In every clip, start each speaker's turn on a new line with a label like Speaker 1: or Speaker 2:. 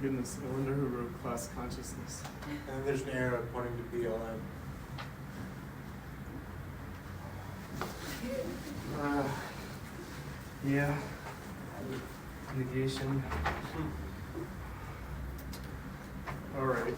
Speaker 1: goodness, I wonder who wrote Class Consciousness.
Speaker 2: And there's an arrow pointing to BLM.
Speaker 1: Yeah. Negation. All right.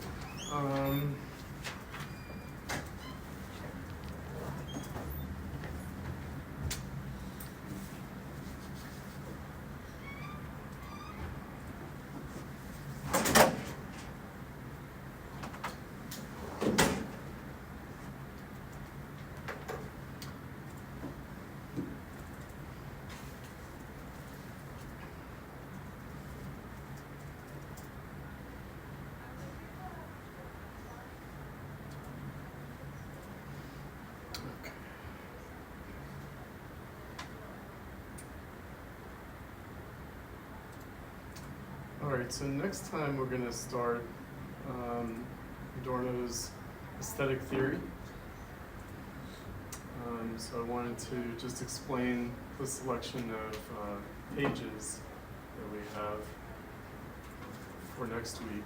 Speaker 1: All right, so next time we're going to start Adorno's aesthetic theory. So I wanted to just explain the selection of pages that we have for next week.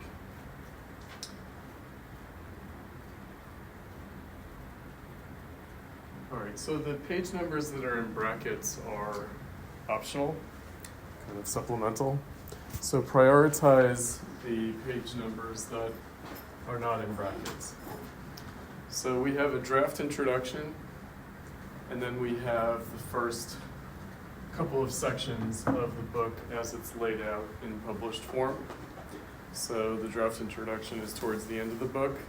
Speaker 1: All right, so the page numbers that are in brackets are optional, kind of supplemental. So prioritize the page numbers that are not in brackets. So we have a draft introduction, and then we have the first couple of sections of the book as it's laid out in published form. So the draft introduction is towards the end of the book,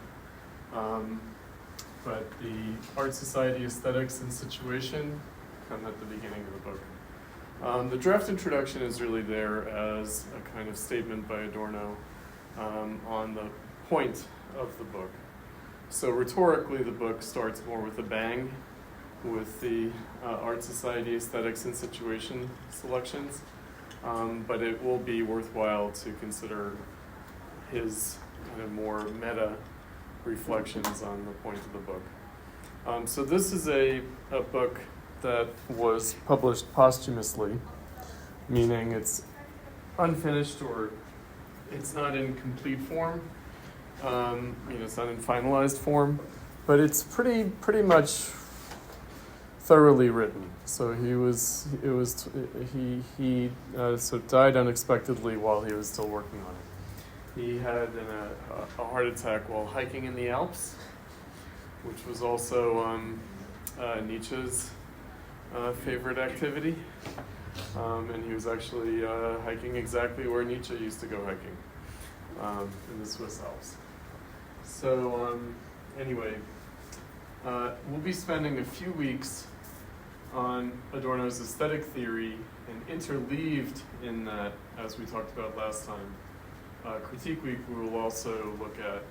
Speaker 1: but the Art Society Aesthetics and Situation come at the beginning of the book. The draft introduction is really there as a kind of statement by Adorno on the point of the book. So rhetorically, the book starts more with a bang with the Art Society Aesthetics and Situation selections, but it will be worthwhile to consider his kind of more meta reflections on the point of the book. So this is a book that was published posthumously, meaning it's unfinished or it's not in complete form. It's not in finalized form, but it's pretty much thoroughly written. So he died unexpectedly while he was still working on it. He had a heart attack while hiking in the Alps, which was also Nietzsche's favorite activity, and he was actually hiking exactly where Nietzsche used to go hiking, in the Swiss Alps. So anyway, we'll be spending a few weeks on Adorno's aesthetic theory, and interleaved in that, as we talked about last time, Critique Week, we will also look at,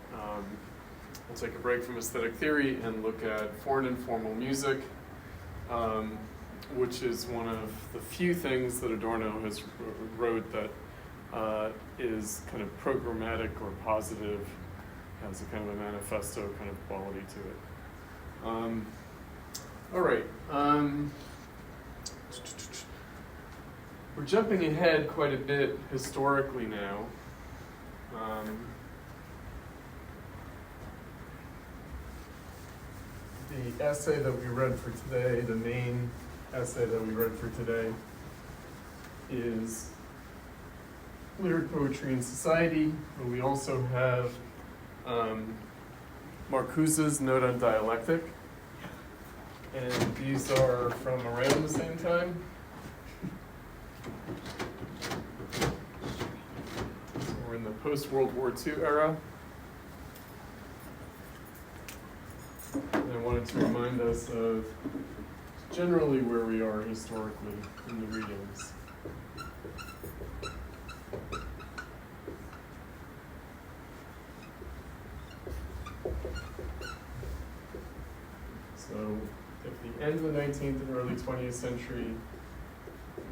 Speaker 1: we'll take a break from aesthetic theory and look at foreign and formal music, which is one of the few things that Adorno has wrote that is kind of programmatic or positive, has a kind of a manifesto kind of quality to it. All right. We're jumping ahead quite a bit historically now. The essay that we read for today, the main essay that we read for today, is Lyric Poetry in Society, but we also have Marcuse's Note on Dialectic, and these are from around the same time. So we're in the post-World War II era. And I wanted to remind us of generally where we are historically in the readings. So if the end of the 19th and early 20th century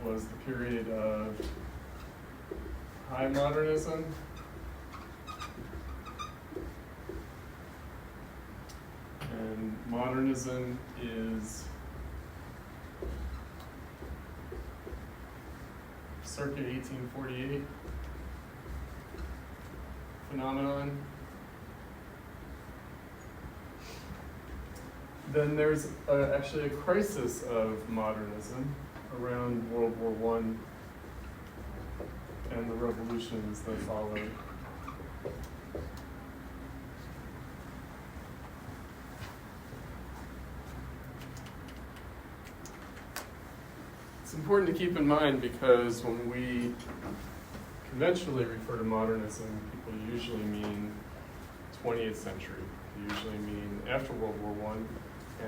Speaker 1: was the period of high modernism, and modernism is circa 1848, phenomenon. Then there's actually a crisis of modernism around World War I and the revolutions that followed. It's important to keep in mind because when we conventionally refer to modernism, people usually mean 20th century. They usually mean after World War I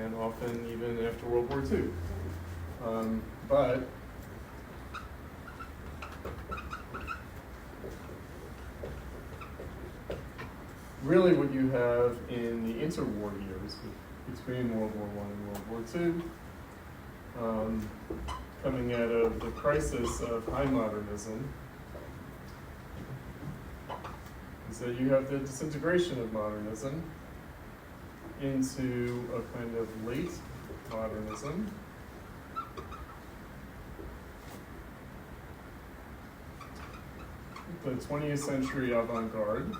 Speaker 1: and often even after World War II. But really what you have in the interwar years between World War I and World War II, coming out of the crisis of high modernism, is that you have the disintegration of modernism into a kind of late modernism. The 20th century avant-garde.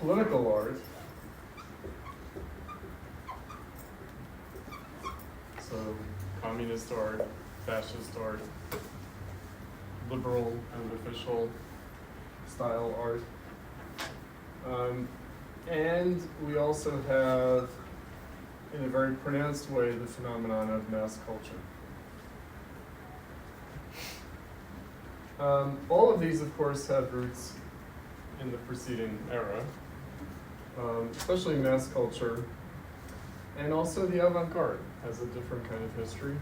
Speaker 1: Political art. So communist art, fascist art, liberal and official style art. And we also have, in a very pronounced way, the phenomenon of mass culture. All of these, of course, have roots in the preceding era, especially mass culture, and also the avant-garde has a different kind of history.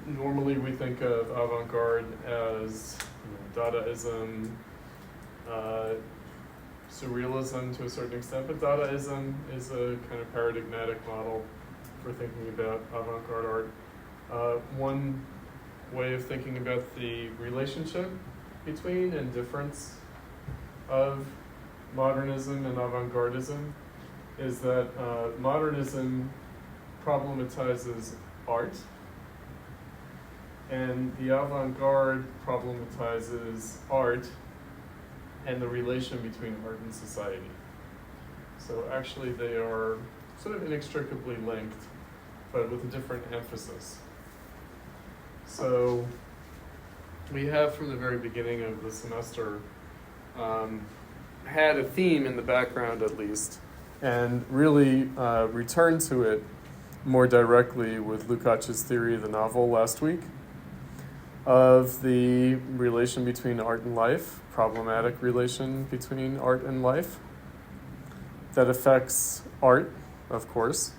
Speaker 1: Normally we think of avant-garde as Dadaism, surrealism to a certain extent, but Dadaism is a kind of paradigmatic model for thinking about avant-garde art. One way of thinking about the relationship between and difference of modernism and avant-gardism is that modernism problematizes art, and the avant-garde problematizes art and the relation between art and society. So actually they are sort of inextricably linked, but with a different emphasis. So we have, from the very beginning of the semester, had a theme in the background at least, and really returned to it more directly with Lukács's theory of the novel last week, of the relation between art and life, problematic relation between art and life, that affects art, of course,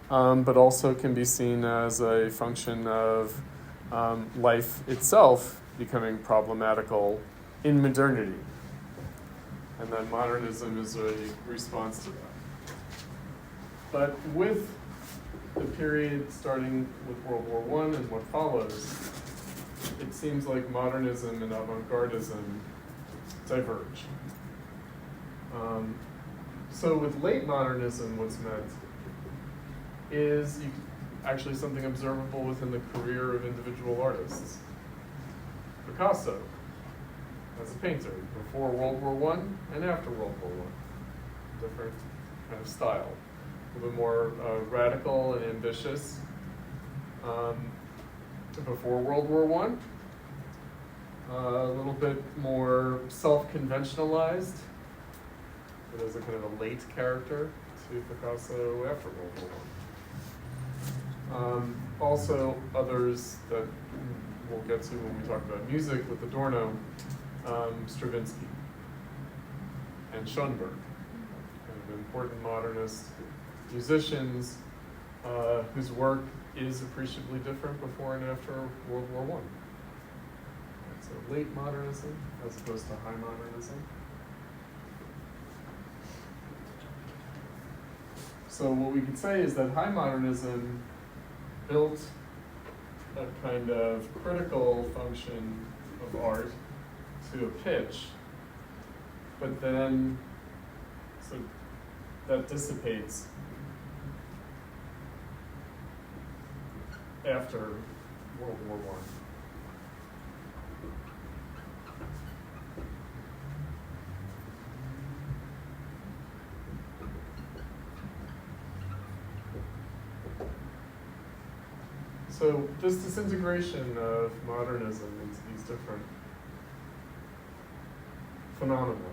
Speaker 1: but also can be seen as a function of life itself becoming problematical in modernity. And then modernism is a response to that. But with the period starting with World War I and what follows, it seems like modernism and avant-gardism diverge. So with late modernism, what's meant is actually something observable within the career of individual artists. Picasso, as a painter, before World War I and after World War I. Different kind of style. A little bit more radical and ambitious. Before World War I, a little bit more self-conventionalized, but as a kind of a late character to Picasso after World War I. Also, others that we'll get to when we talk about music with Adorno, Stravinsky and Schoenberg, kind of important modernist musicians whose work is appreciably different before and after World War I. So late modernism as opposed to high modernism. So what we could say is that high modernism built a kind of critical function of art to a pitch, but then so that dissipates after World War I. So this disintegration of modernism into these different phenomena,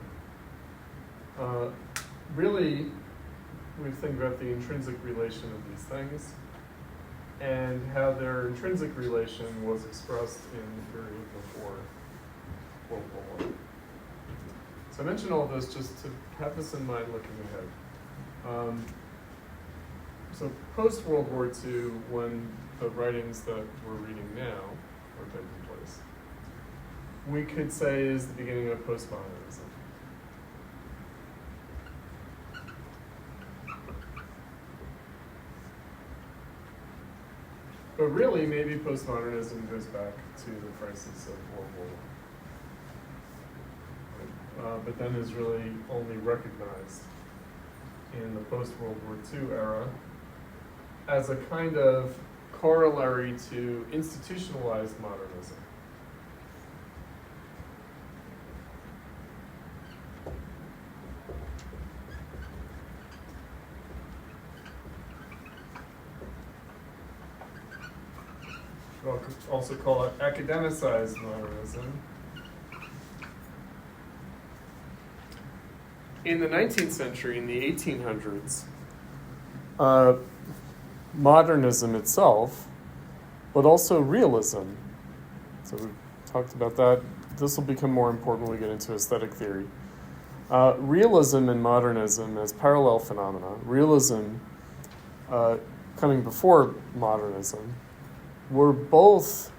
Speaker 1: really, we think about the intrinsic relation of these things and how their intrinsic relation was expressed in the period before World War I. So I mention all this just to have this in mind looking ahead. So post-World War II, when the writings that we're reading now are taking place, we could say is the beginning of postmodernism. But really, maybe postmodernism goes back to the crisis of World War I. But then is really only recognized in the post-World War II era as a kind of corollary to institutionalized modernism. We'll also call it academicized modernism. In the 19th century, in the 1800s, modernism itself, but also realism. So we've talked about that. This will become more important when we get into aesthetic theory. Realism and modernism as parallel phenomena, realism coming before modernism, were both,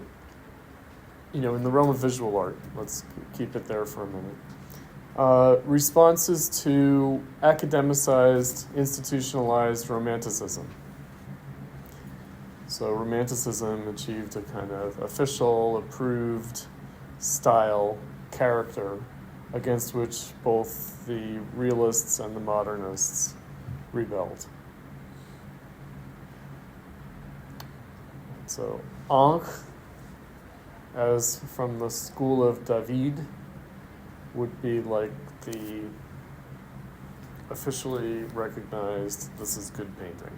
Speaker 1: in the realm of visual art. Let's keep it there for a minute. Responses to academicized, institutionalized romanticism. So romanticism achieved a kind of official, approved style, character, against which both the realists and the modernists rebelled. So Ankh, as from the school of David, would be like the officially recognized, this is good painting.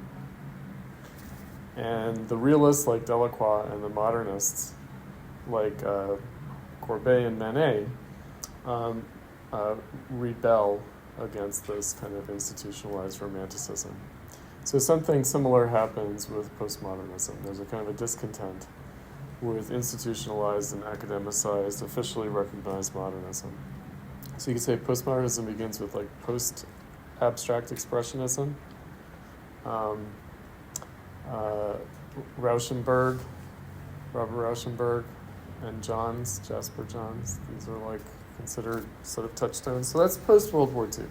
Speaker 1: And the realists like Delacroix and the modernists like Courbet and Manet rebel against this kind of institutionalized romanticism. So something similar happens with postmodernism. There's a kind of a discontent with institutionalized and academicized, officially recognized modernism. So you could say postmodernism begins with like post-abstract expressionism. Rauschenberg, Robert Rauschenberg, and Jasper Johns. These are like considered sort of touchstones. So that's post-World War II.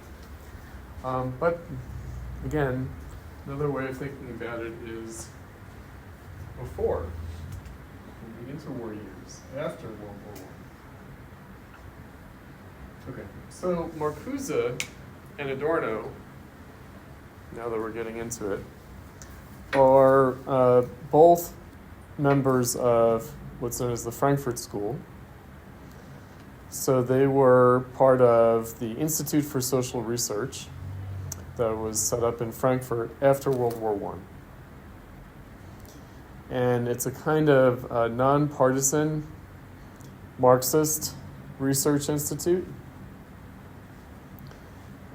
Speaker 1: But again, another way of thinking about it is before, the interwar years, after World War I. Okay, so Marcuse and Adorno, now that we're getting into it, are both members of what's known as the Frankfurt School. So they were part of the Institute for Social Research that was set up in Frankfurt after World War I. And it's a kind of nonpartisan Marxist research institute.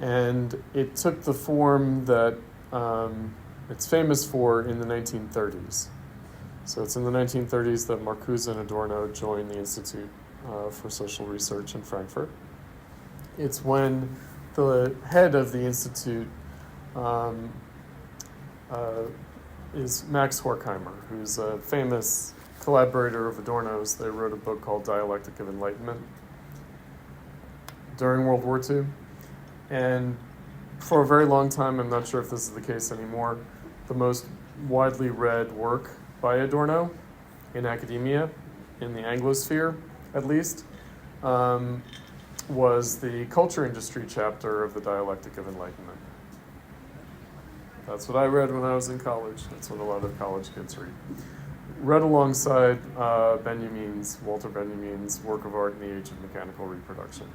Speaker 1: And it took the form that it's famous for in the 1930s. So it's in the 1930s that Marcuse and Adorno joined the Institute for Social Research in Frankfurt. It's when the head of the institute is Max Horkheimer, who's a famous collaborator of Adorno's. They wrote a book called Dialectic of Enlightenment during World War II. And for a very long time, I'm not sure if this is the case anymore, the most widely read work by Adorno in academia, in the Anglosphere at least, was the culture industry chapter of the Dialectic of Enlightenment. That's what I read when I was in college. That's what a lot of college kids read. read alongside Walter Benjamin's work of art in the Age of Mechanical Reproduction.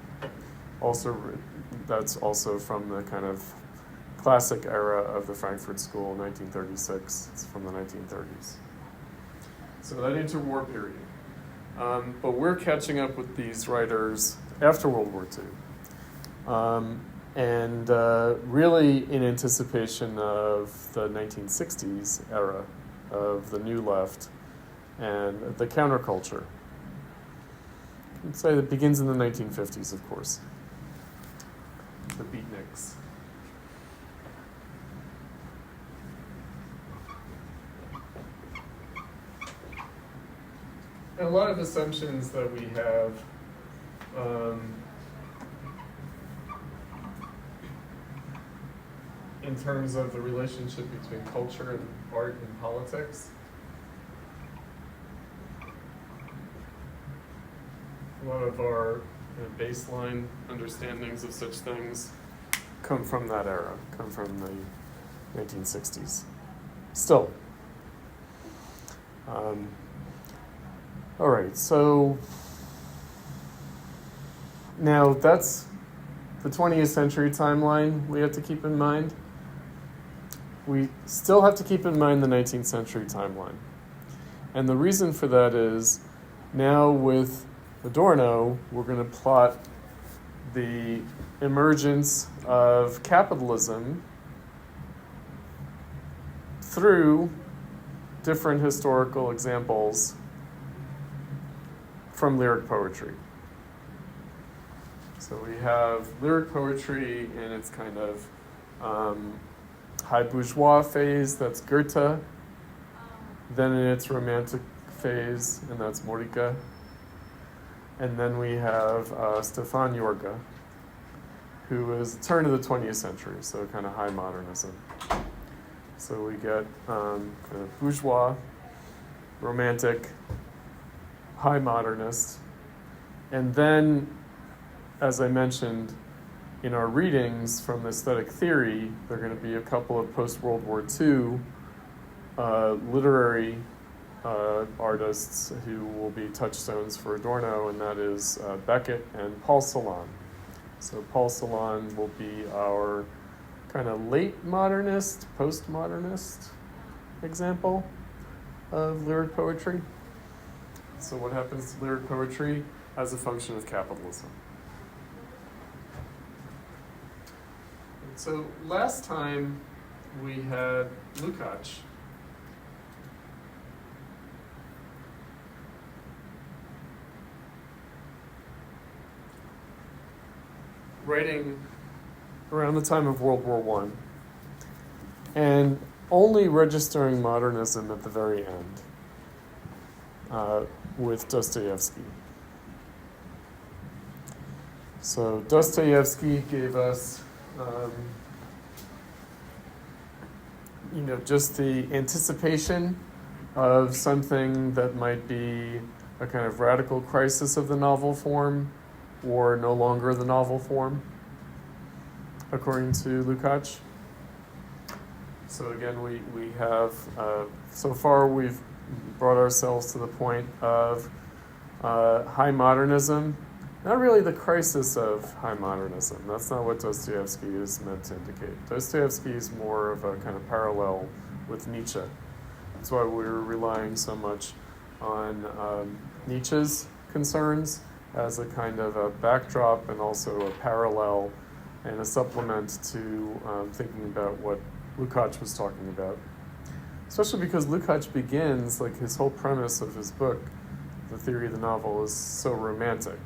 Speaker 1: That's also from the kind of classic era of the Frankfurt School, 1936. It's from the 1930s. So that interwar period. But we're catching up with these writers after World War II. And really in anticipation of the 1960s era of the New Left and the counterculture. I'd say it begins in the 1950s, of course. The beatniks. And a lot of assumptions that we have in terms of the relationship between culture and art and politics. A lot of our baseline understandings of such things come from that era, come from the 1960s. Still. All right, so now that's the 20th century timeline we have to keep in mind. We still have to keep in mind the 19th century timeline. And the reason for that is now with Adorno, we're going to plot the emergence of capitalism through different historical examples from lyric poetry. So we have lyric poetry in its kind of high bourgeois phase, that's Goethe. Then in its romantic phase, and that's Modica. And then we have Stefan Jorge, who is the turn of the 20th century, so kind of high modernism. So we get kind of bourgeois, romantic, high modernist. And then, as I mentioned, in our readings from aesthetic theory, there are going to be a couple of post-World War II literary artists who will be touchstones for Adorno, and that is Beckett and Paul Celan. So Paul Celan will be our kind of late modernist, postmodernist example of lyric poetry. So what happens to lyric poetry as a function of capitalism? So last time we had Lukács. Writing around the time of World War I, and only registering modernism at the very end with Dostoevsky. So Dostoevsky gave us, just the anticipation of something that might be a kind of radical crisis of the novel form, or no longer the novel form, according to Lukács. So again, we have, so far we've brought ourselves to the point of high modernism, not really the crisis of high modernism. That's not what Dostoevsky is meant to indicate. Dostoevsky is more of a kind of parallel with Nietzsche. That's why we're relying so much on Nietzsche's concerns as a kind of a backdrop and also a parallel and a supplement to thinking about what Lukács was talking about. Especially because Lukács begins, like his whole premise of his book, The Theory of the Novel, is so romantic.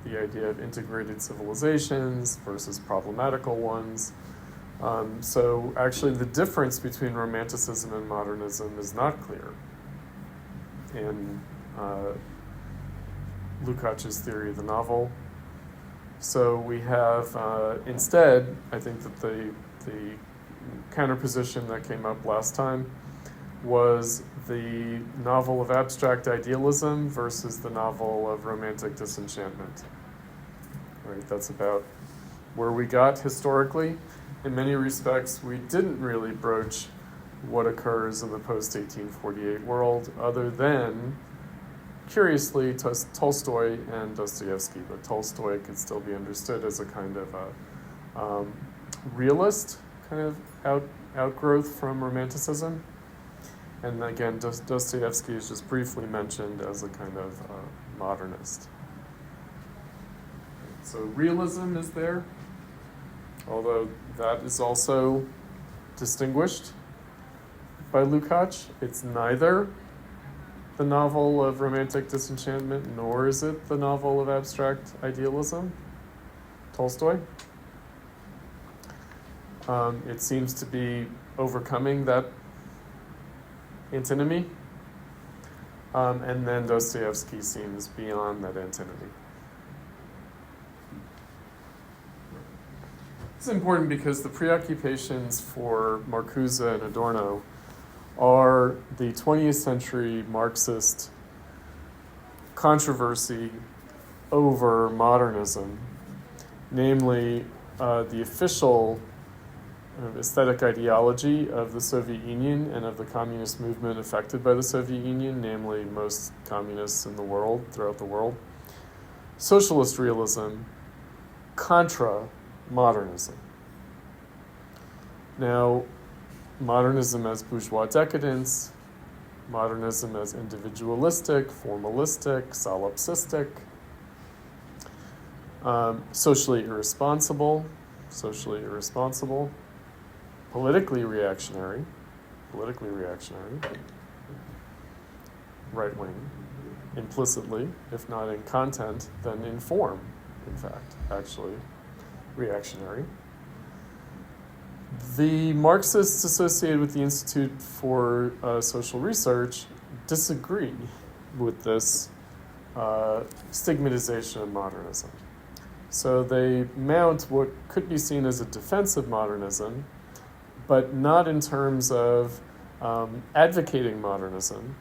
Speaker 1: The idea of integrated civilizations versus problematical ones. So actually the difference between romanticism and modernism is not clear in Lukács' Theory of the Novel. So we have, instead, I think that the counterposition that came up last time was the novel of abstract idealism versus the novel of romantic disenchantment. Right, that's about where we got historically. In many respects, we didn't really broach what occurs in the post-1848 world, other than, curiously, Tolstoy and Dostoevsky. But Tolstoy could still be understood as a kind of a realist, kind of outgrowth from Romanticism. And again, Dostoevsky is just briefly mentioned as a kind of modernist. So realism is there, although that is also distinguished by Lukács. It's neither the novel of romantic disenchantment, nor is it the novel of abstract idealism, Tolstoy. It seems to be overcoming that antinomy, and then Dostoevsky seems beyond that antinomy. It's important because the preoccupations for Marcuse and Adorno are the 20th century Marxist controversy over modernism, namely the official aesthetic ideology of the Soviet Union and of the communist movement affected by the Soviet Union, namely most communists in the world, throughout the world. Socialist realism contra modernism. Now, modernism as bourgeois decadence, modernism as individualistic, formalistic, solipsistic, socially irresponsible, politically reactionary, right-wing, implicitly, if not in content, then in form, in fact, actually, reactionary. The Marxists associated with the Institute for Social Research disagree with this stigmatization of modernism. So they mount what could be seen as a defense of modernism, but not in terms of advocating modernism,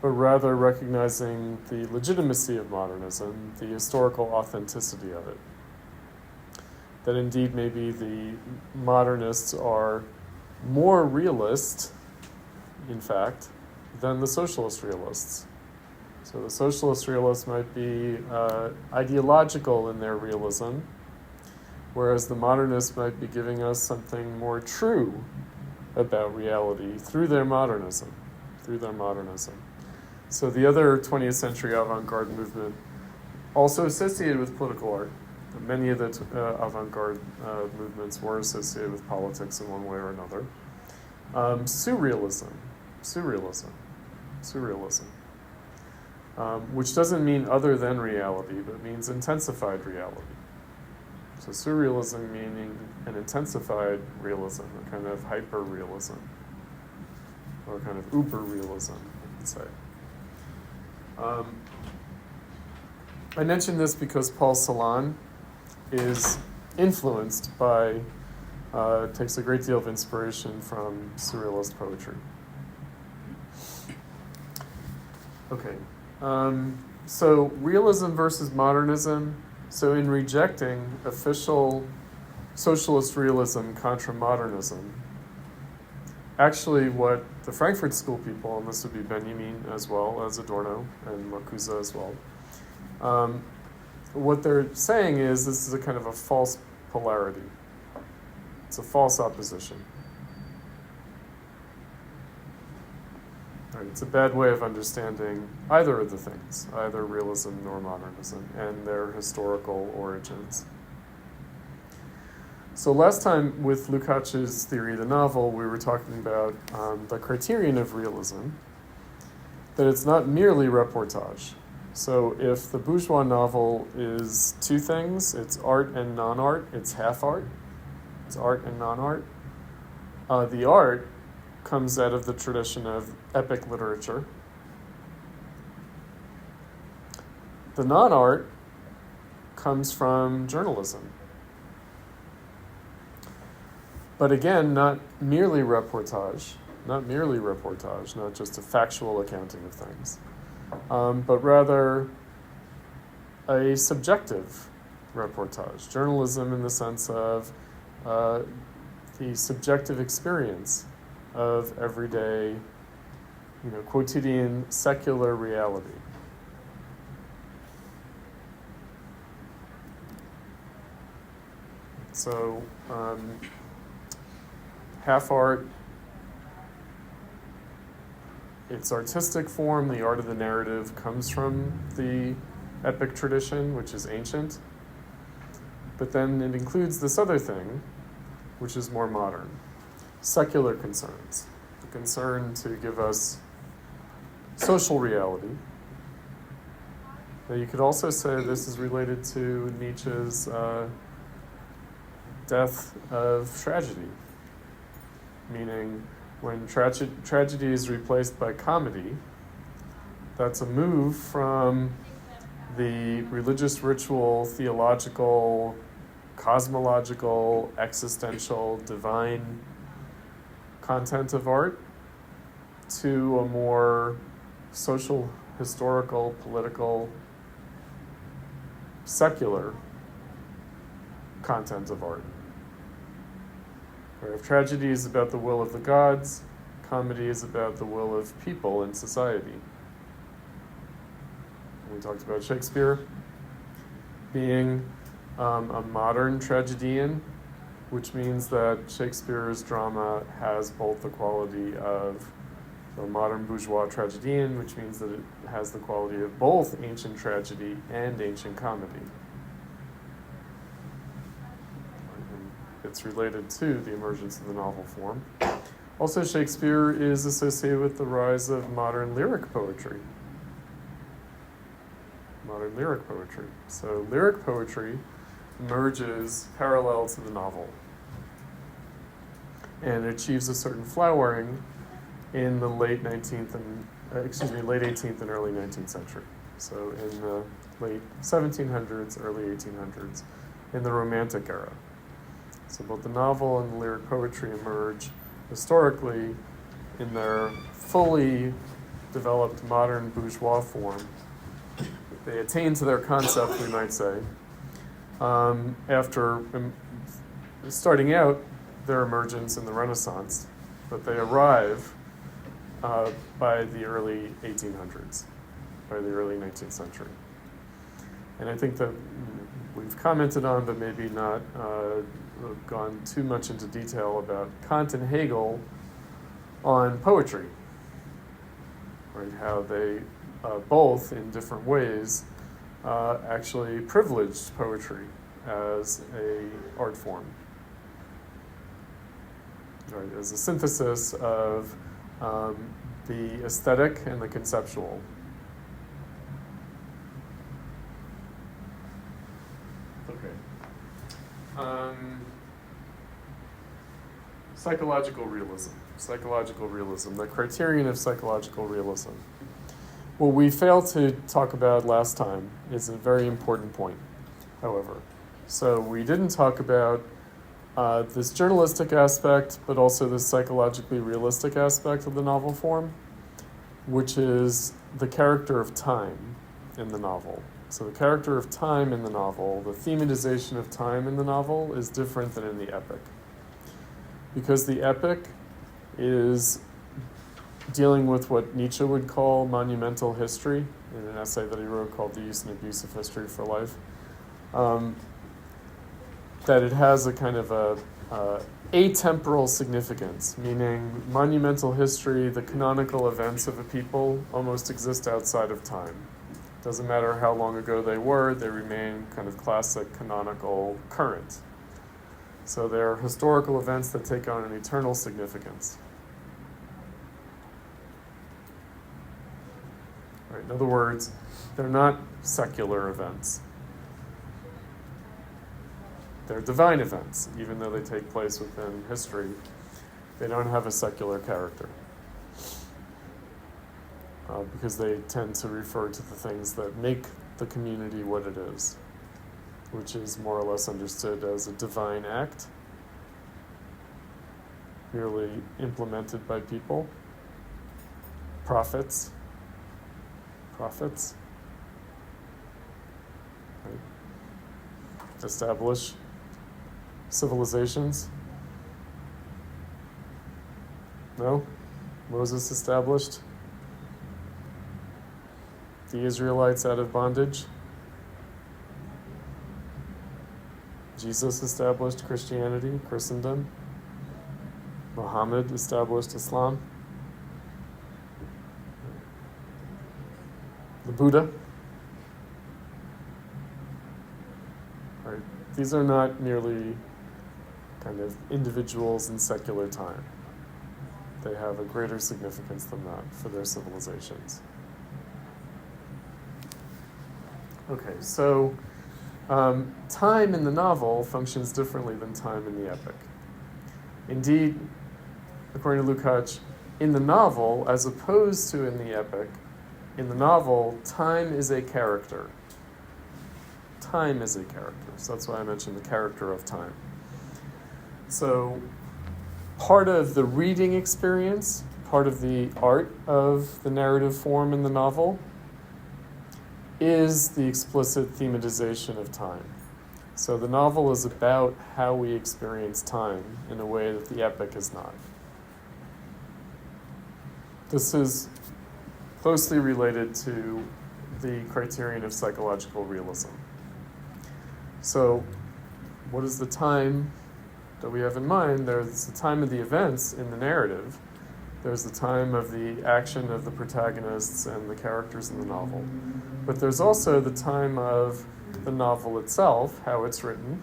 Speaker 1: but rather recognizing the legitimacy of modernism, the historical authenticity of it. That indeed maybe the modernists are more realist, in fact, than the socialist realists. So the socialist realists might be ideological in their realism, whereas the modernists might be giving us something more true about reality through their modernism. So the other 20th century avant-garde movement, also associated with political art. Many of the avant-garde movements were associated with politics in one way or another. Surrealism, which doesn't mean other than reality, but means intensified reality. So surrealism meaning an intensified realism, a kind of hyper-realism, or a kind of uber-realism, I could say. I mention this because Paul Celan is influenced by, takes a great deal of inspiration from surrealist poetry. Okay, so realism versus modernism. So in rejecting official socialist realism contra modernism, actually what the Frankfurt School people, and this would be Benjamin as well as Adorno and Marcuse as well, what they're saying is this is a kind of a false polarity. It's a false opposition. Right, it's a bad way of understanding either of the things, either realism nor modernism, and their historical origins. So last time with Lukács's theory of the novel, we were talking about the criterion of realism, that it's not merely reportage. So if the bourgeois novel is two things, it's art and non-art, it's half art, it's art and non-art. The art comes out of the tradition of epic literature. The non-art comes from journalism. But again, not merely reportage, not just a factual accounting of things, but rather a subjective reportage. Journalism in the sense of the subjective experience of everyday, quotidian secular reality. So, half art, its artistic form, the art of the narrative, comes from the epic tradition, which is ancient. But then it includes this other thing, which is more modern. Secular concerns. The concern to give us social reality. Now you could also say this is related to Nietzsche's death of tragedy, meaning when tragedy is replaced by comedy, that's a move from the religious ritual, theological, cosmological, existential, divine content of art to a more social, historical, political, secular content of art. Where if tragedy is about the will of the gods, comedy is about the will of people in society. We talked about Shakespeare being a modern tragedian, which means that Shakespeare's drama has both the quality of a modern bourgeois tragedian, which means that it has the quality of both ancient tragedy and ancient comedy. It's related to the emergence of the novel form. Also, Shakespeare is associated with the rise of modern lyric poetry. Modern lyric poetry. So lyric poetry emerges parallel to the novel and achieves a certain flowering in the late 18th and early 19th century. So in the late 1700s, early 1800s, in the Romantic era. So both the novel and the lyric poetry emerge historically in their fully developed modern bourgeois form. They attain to their concept, we might say, after starting out their emergence in the Renaissance, but they arrive by the early 1800s, by the early 19th century. And I think that we've commented on, but maybe not gone too much into detail about Kant and Hegel on poetry, right? How they both, in different ways, actually privileged poetry as a art form, right? As a synthesis of the aesthetic and the conceptual. Okay. Psychological realism. Psychological realism. The criterion of psychological realism. What we failed to talk about last time is a very important point, however. So we didn't talk about this journalistic aspect, but also this psychologically realistic aspect of the novel form, which is the character of time in the novel. So the character of time in the novel, the thematization of time in the novel is different than in the epic. Because the epic is dealing with what Nietzsche would call monumental history, in an essay that he wrote called The Use and Abuse of History for Life, that it has a kind of a atemporal significance, meaning monumental history, the canonical events of a people almost exist outside of time. Doesn't matter how long ago they were, they remain kind of classic, canonical, current. So they're historical events that take on an eternal significance. Right, in other words, they're not secular events. They're divine events, even though they take place within history. They don't have a secular character. Because they tend to refer to the things that make the community what it is, which is more or less understood as a divine act, merely implemented by people. Prophets. Right? Establish civilizations. No? Moses established the Israelites out of bondage. Jesus established Christianity, Christendom. Muhammad established Islam. The Buddha. Right? These are not merely kind of individuals in secular time. They have a greater significance than that for their civilizations. Okay, so time in the novel functions differently than time in the epic. Indeed, according to Lukács, in the novel, as opposed to in the epic, in the novel, time is a character. Time is a character. So that's why I mentioned the character of time. So part of the reading experience, part of the art of the narrative form in the novel, is the explicit thematization of time. So the novel is about how we experience time in a way that the epic is not. This is closely related to the criterion of psychological realism. So what is the time that we have in mind? There's the time of the events in the narrative. There's the time of the action of the protagonists and the characters in the novel. But there's also the time of the novel itself, how it's written,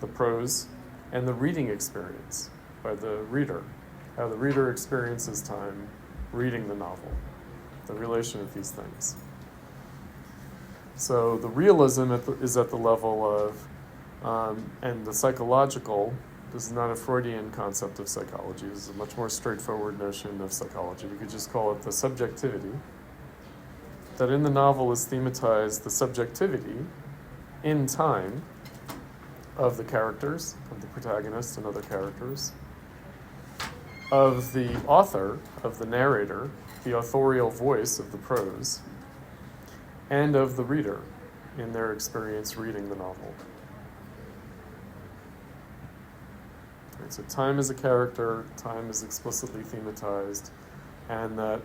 Speaker 1: the prose, and the reading experience by the reader, how the reader experiences time reading the novel, the relation of these things. So the realism is at the level of, and the psychological, this is not a Freudian concept of psychology, this is a much more straightforward notion of psychology. You could just call it the subjectivity, that in the novel is thematized the subjectivity in time of the characters, of the protagonists and other characters, of the author, of the narrator, the authorial voice of the prose, and of the reader in their experience reading the novel. Right, so time is a character, time is explicitly thematized, and that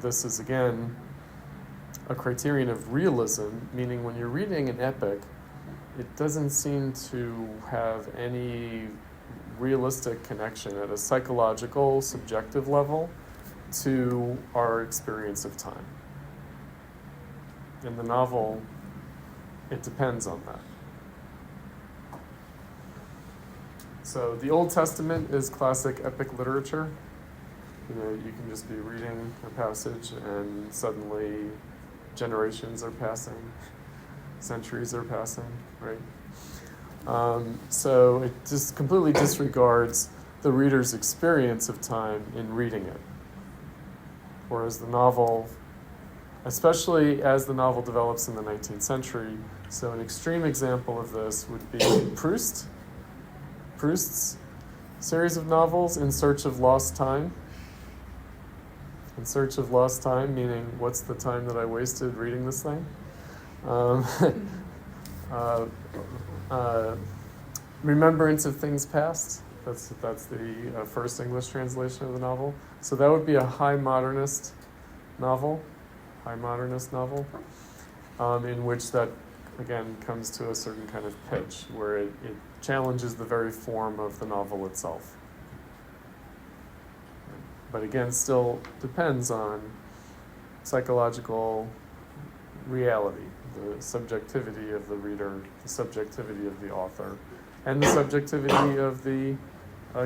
Speaker 1: this is, again, a criterion of realism, meaning when you're reading an epic, it doesn't seem to have any realistic connection at a psychological, subjective level to our experience of time. In the novel, it depends on that. So the Old Testament is classic epic literature. You know, you can just be reading a passage and suddenly generations are passing, centuries are passing, right? So it just completely disregards the reader's experience of time in reading it. Whereas the novel, especially as the novel develops in the 19th century, so an extreme example of this would be Proust's series of novels, In Search of Lost Time. In Search of Lost Time, meaning what's the time that I wasted reading this thing? Remembrance of Things Past. That's the first English translation of the novel. So that would be a high modernist novel, in which that, again, comes to a certain kind of pitch, where it challenges the very form of the novel itself. But again, still depends on psychological reality, the subjectivity of the reader, the subjectivity of the author, and the subjectivity of the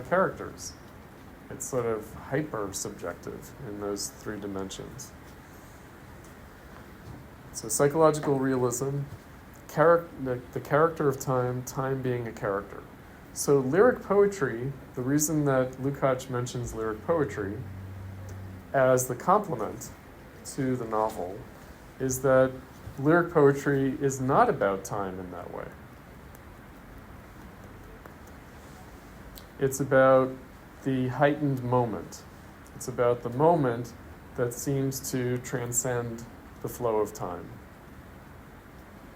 Speaker 1: characters. It's sort of hyper-subjective in those three dimensions. So psychological realism, the character of time, time being a character. So lyric poetry, the reason that Lukács mentions lyric poetry as the complement to the novel is that lyric poetry is not about time in that way. It's about the heightened moment. It's about the moment that seems to transcend the flow of time,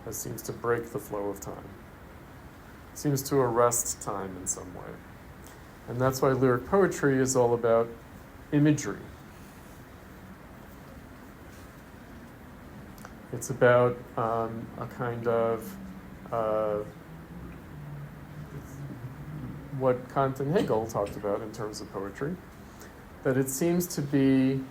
Speaker 1: that seems to break the flow of time, seems to arrest time in some way. And that's why lyric poetry is all about imagery. It's about a kind of what Kant and Hegel talked about in terms of poetry, that it seems to be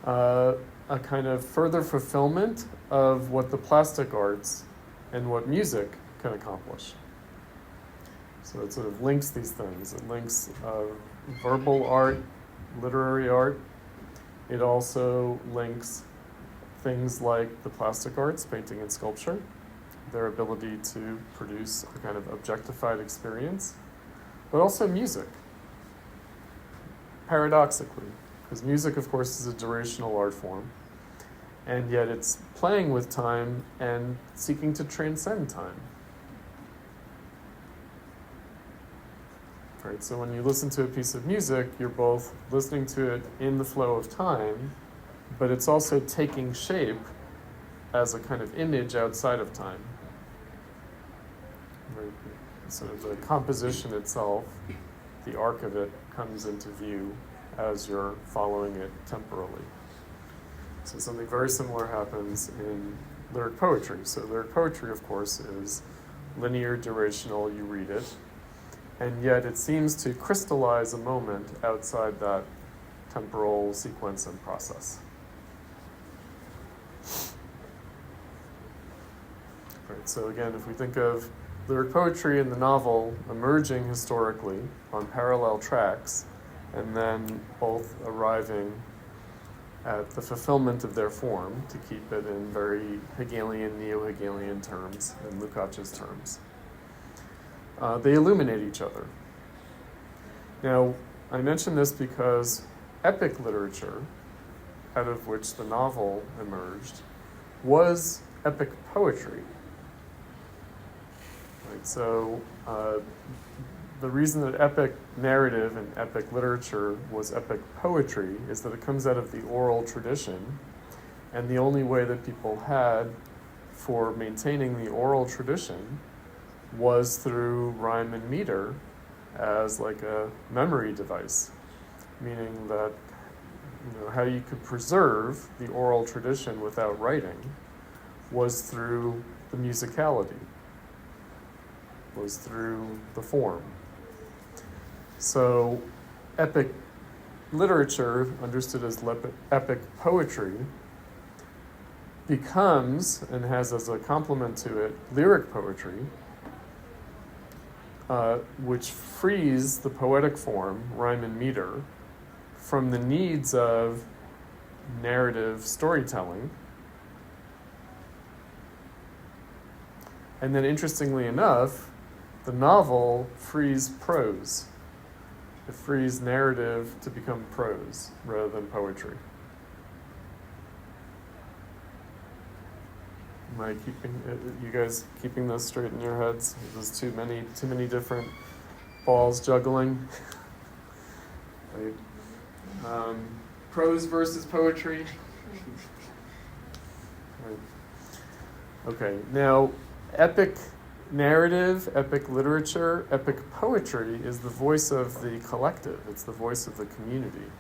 Speaker 1: a kind of further fulfillment of what the plastic arts and what music can accomplish. So it sort of links these things. It links verbal art, literary art. It also links things like the plastic arts, painting and sculpture, their ability to produce a kind of objectified experience, but also music, paradoxically, because music, of course, is a durational art form, and yet it's playing with time and seeking to transcend time. Right, so when you listen to a piece of music, you're both listening to it in the flow of time, but it's also taking shape as a kind of image outside of time. Right? Sort of the composition itself, the arc of it comes into view as you're following it temporally. So something very similar happens in lyric poetry. So lyric poetry, of course, is linear, durational, you read it, and yet it seems to crystallize a moment outside that temporal sequence and process. Right, so again, if we think of lyric poetry and the novel emerging historically on parallel tracks, and then both arriving at the fulfillment of their form, to keep it in very Hegelian, neo-Hegelian terms, and Lukács's terms, they illuminate each other. Now, I mention this because epic literature, out of which the novel emerged, was epic poetry. Right, so the reason that epic narrative and epic literature was epic poetry is that it comes out of the oral tradition, and the only way that people had for maintaining the oral tradition was through rhyme and meter as like a memory device, meaning that how you could preserve the oral tradition without writing was through the musicality, was through the form. So epic literature, understood as epic poetry, becomes, and has as a complement to it, lyric poetry, which frees the poetic form, rhyme and meter, from the needs of narrative storytelling. And then, interestingly enough, the novel frees prose. It frees narrative to become prose rather than poetry. Am I you guys keeping those straight in your heads? There's too many different balls juggling. Right. Prose versus poetry. Right. Okay, now epic narrative, epic literature, epic poetry is the voice of the collective. It's the voice of the community.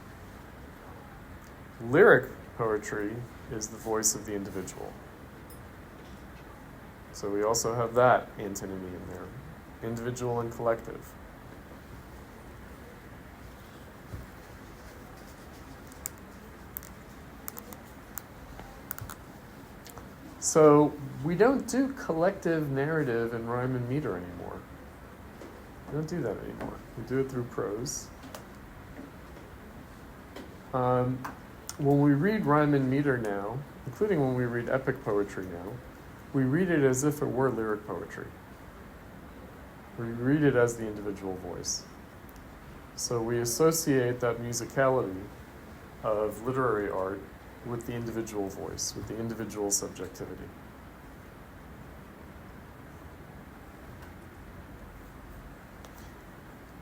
Speaker 1: Lyric poetry is the voice of the individual. So we also have that antinomy in there, individual and collective. So we don't do collective narrative in rhyme and meter anymore. We don't do that anymore. We do it through prose. When we read rhyme and meter now, including when we read epic poetry now, we read it as if it were lyric poetry. We read it as the individual voice. So we associate that musicality of literary art with the individual voice, with the individual subjectivity.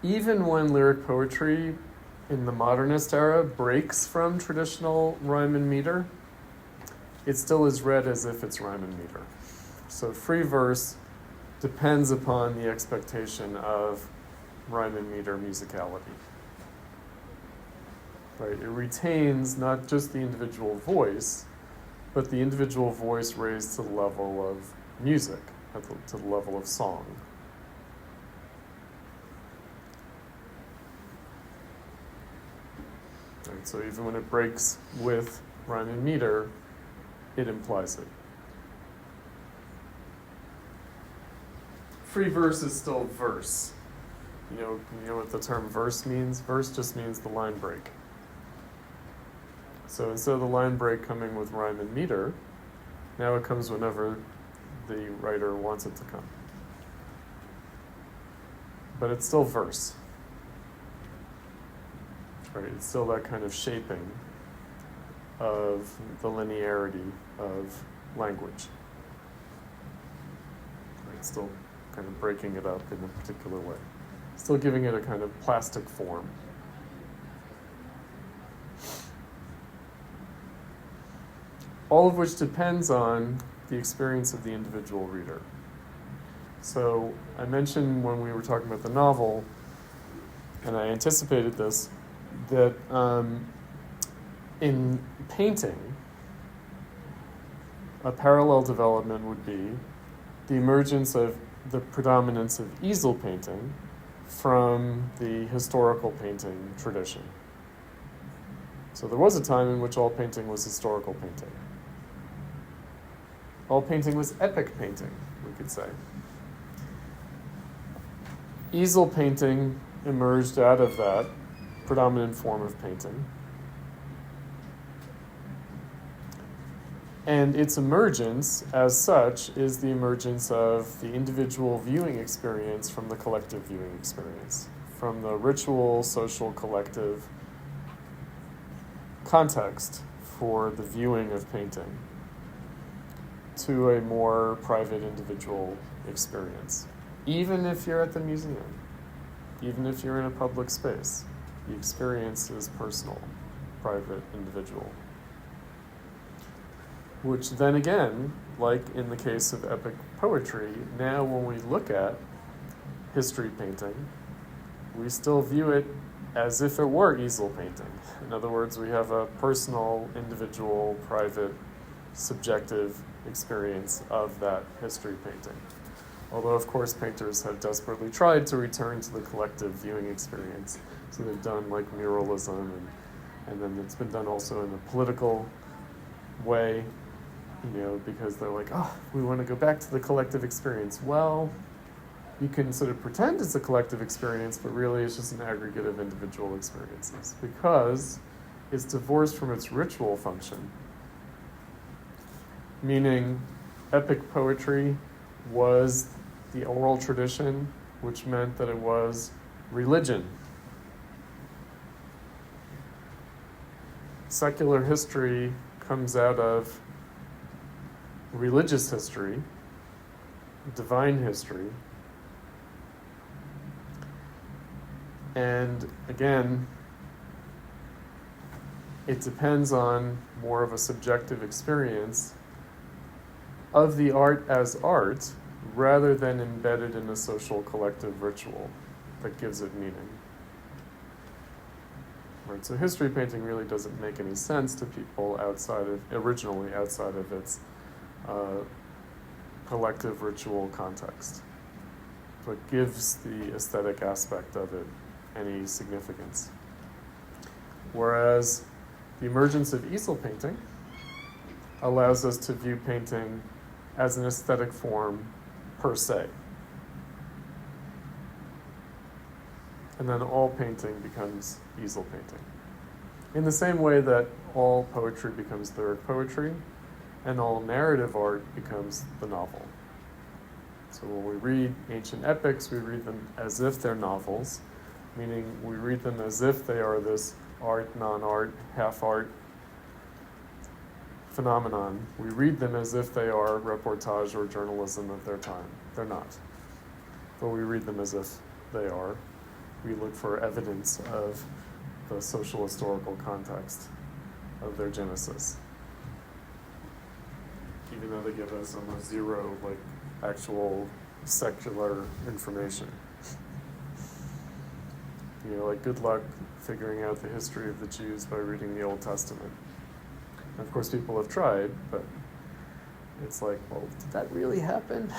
Speaker 1: Even when lyric poetry in the modernist era breaks from traditional rhyme and meter, it still is read as if it's rhyme and meter. So free verse depends upon the expectation of rhyme and meter musicality. right? It retains not just the individual voice, but the individual voice raised to the level of music, to the level of song. Right, so even when it breaks with rhyme and meter, it implies it. Free verse is still verse. You know what the term verse means? Verse just means the line break. So instead of the line break coming with rhyme and meter, now it comes whenever the writer wants it to come. But it's still verse. Right, it's still that kind of shaping of the linearity of language. Right, it's still kind of breaking it up in a particular way. Still giving it a kind of plastic form. All of which depends on the experience of the individual reader. So I mentioned when we were talking about the novel, and I anticipated this, that in painting, a parallel development would be the emergence of the predominance of easel painting from the historical painting tradition. So there was a time in which all painting was historical painting. All painting was epic painting, we could say. Easel painting emerged out of that predominant form of painting. And its emergence, as such, is the emergence of the individual viewing experience from the collective viewing experience, from the ritual, social, collective context for the viewing of painting to a more private individual experience. Even if you're at the museum, even if you're in a public space, the experience is personal, private, individual. Which then again, like in the case of epic poetry, now when we look at history painting, we still view it as if it were easel painting. In other words, we have a personal, individual, private, subjective experience of that history painting. Although, of course, painters have desperately tried to return to the collective viewing experience. So they've done like muralism, and then it's been done also in a political way, because they're like, oh, we want to go back to the collective experience. Well, you can sort of pretend it's a collective experience, but really it's just an aggregate of individual experiences because it's divorced from its ritual function. Meaning, epic poetry was the oral tradition, which meant that it was religion. Secular history comes out of religious history, divine history, and again, it depends on more of a subjective experience of the art as art rather than embedded in a social collective ritual that gives it meaning. Right, so history painting really doesn't make any sense to people originally outside of its collective ritual context. So it gives the aesthetic aspect of it any significance. Whereas the emergence of easel painting allows us to view painting as an aesthetic form per se. And then all painting becomes easel painting. In the same way that all poetry becomes lyric poetry, and all narrative art becomes the novel. So when we read ancient epics, we read them as if they're novels, meaning we read them as if they are this art, non-art, half-art phenomenon. We read them as if they are reportage or journalism of their time. They're not. But we read them as if they are. We look for evidence of the social historical context of their genesis. Even though they give us almost zero actual secular information. Like good luck figuring out the history of the Jews by reading the Old Testament. And of course, people have tried, but it's like, well, did that really happen?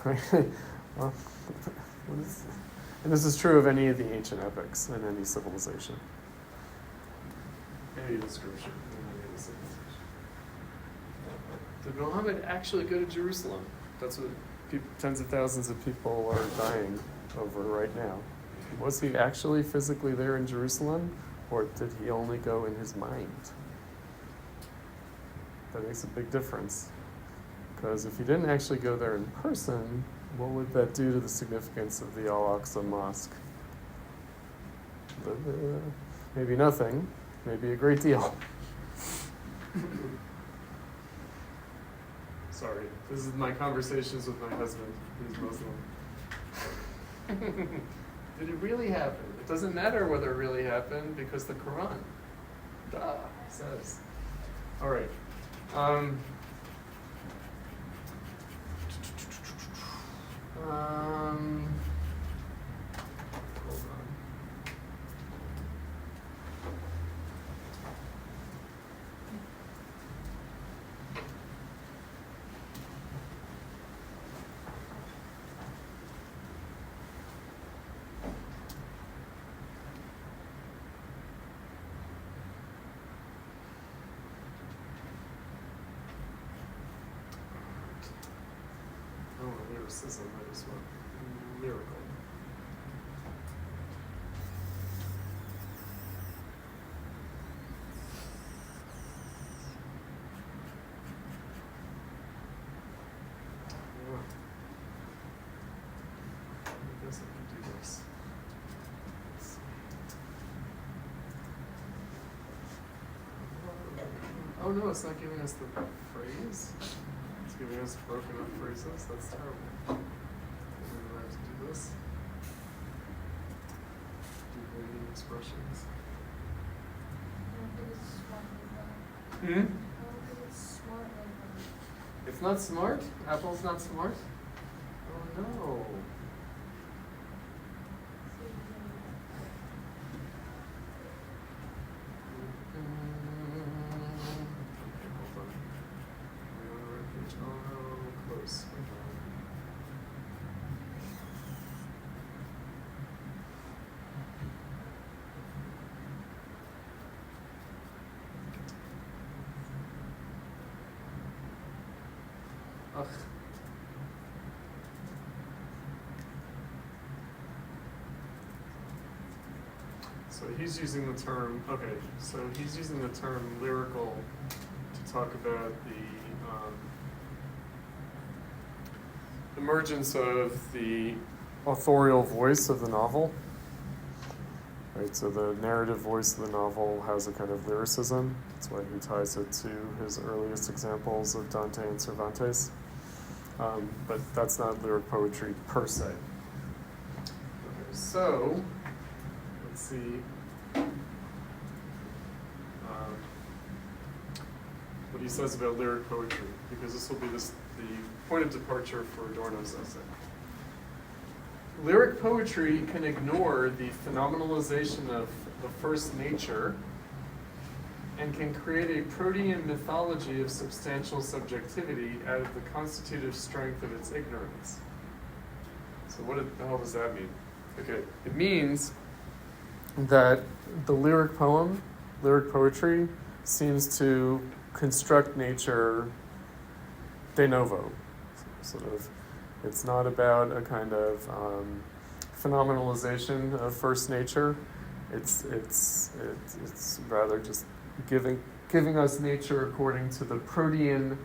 Speaker 1: Right? Well, and this is true of any of the ancient epics in any civilization. Any description in any of the civilization. Did Muhammad actually go to Jerusalem? That's what tens of thousands of people are dying over right now. Was he actually physically there in Jerusalem, or did he only go in his mind? That makes a big difference. Because if he didn't actually go there in person, what would that do to the significance of the Al-Aqsa Mosque? Maybe nothing, maybe a great deal. Sorry, this is my conversations with my husband, who's Muslim. Did it really happen? It doesn't matter whether it really happened because the Quran says. All right. Hold on. Lyricism, I just want lyrical. I guess I can do this. Let's see. Oh no, it's not giving us the phrase. It's giving us broken up phrases. That's terrible. We have to do this. Do waiting expressions. Hmm? It's not smart? Apple's not smart? Oh no. Ugh. So he's using the term, he's using the term lyrical to talk about the emergence of the authorial voice of the novel. Right, so the narrative voice of the novel has a kind of lyricism. That's why he ties it to his earliest examples of Dante and Cervantes. But that's not lyric poetry per se. Okay, so let's see what he says about lyric poetry, because this will be the point of departure for Adorno's essay. Lyric poetry can ignore the phenomenalization of the first nature and can create a protean mythology of substantial subjectivity out of the constitutive strength of its ignorance. So what the hell does that mean? Okay, it means that the lyric poetry, seems to construct nature de novo, sort of. It's not about a kind of phenomenalization of first nature. It's rather just giving us nature according to the protean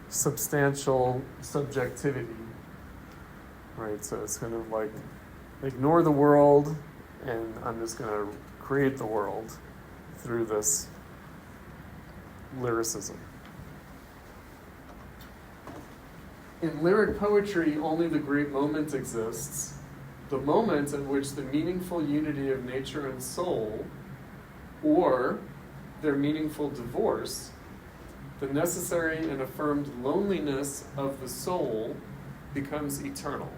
Speaker 1: substantial subjectivity. Right, so it's kind of like ignore the world, and I'm just going to create the world through this lyricism. In lyric poetry, only the great moment exists, the moment in which the meaningful unity of nature and soul, or their meaningful divorce, the necessary and affirmed loneliness of the soul, becomes eternal.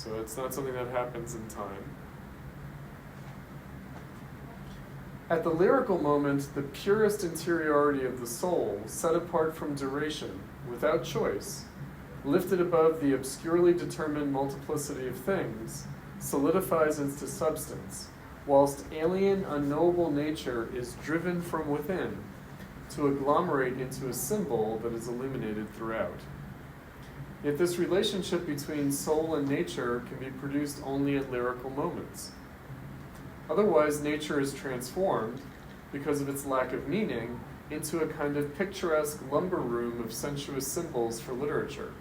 Speaker 1: So it's not something that happens in time. At the lyrical moment, the purest interiority of the soul, set apart from duration, without choice, lifted above the obscurely determined multiplicity of things, solidifies into substance, whilst alien, unknowable nature is driven from within to agglomerate into a symbol that is illuminated throughout. Yet this relationship between soul and nature can be produced only at lyrical moments. Otherwise, nature is transformed, because of its lack of meaning, into a kind of picturesque lumber room of sensuous symbols for literature.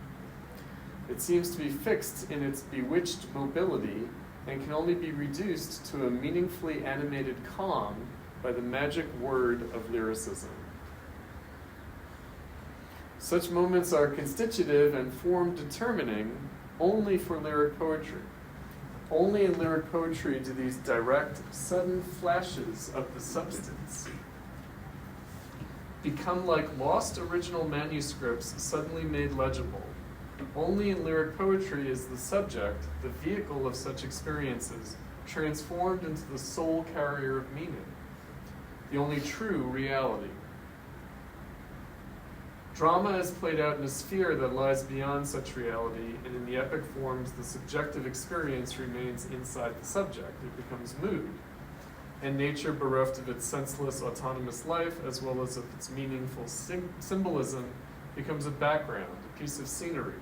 Speaker 1: It seems to be fixed in its bewitched mobility and can only be reduced to a meaningfully animated calm by the magic word of lyricism. Such moments are constitutive and form determining only for lyric poetry. Only in lyric poetry do these direct, sudden flashes of the substance become like lost original manuscripts suddenly made legible. Only in lyric poetry is the subject, the vehicle of such experiences, transformed into the sole carrier of meaning, the only true reality. Drama is played out in a sphere that lies beyond such reality, and in the epic forms, the subjective experience remains inside the subject. It becomes mood. And nature, bereft of its senseless, autonomous life, as well as of its meaningful symbolism, becomes a background, a piece of scenery,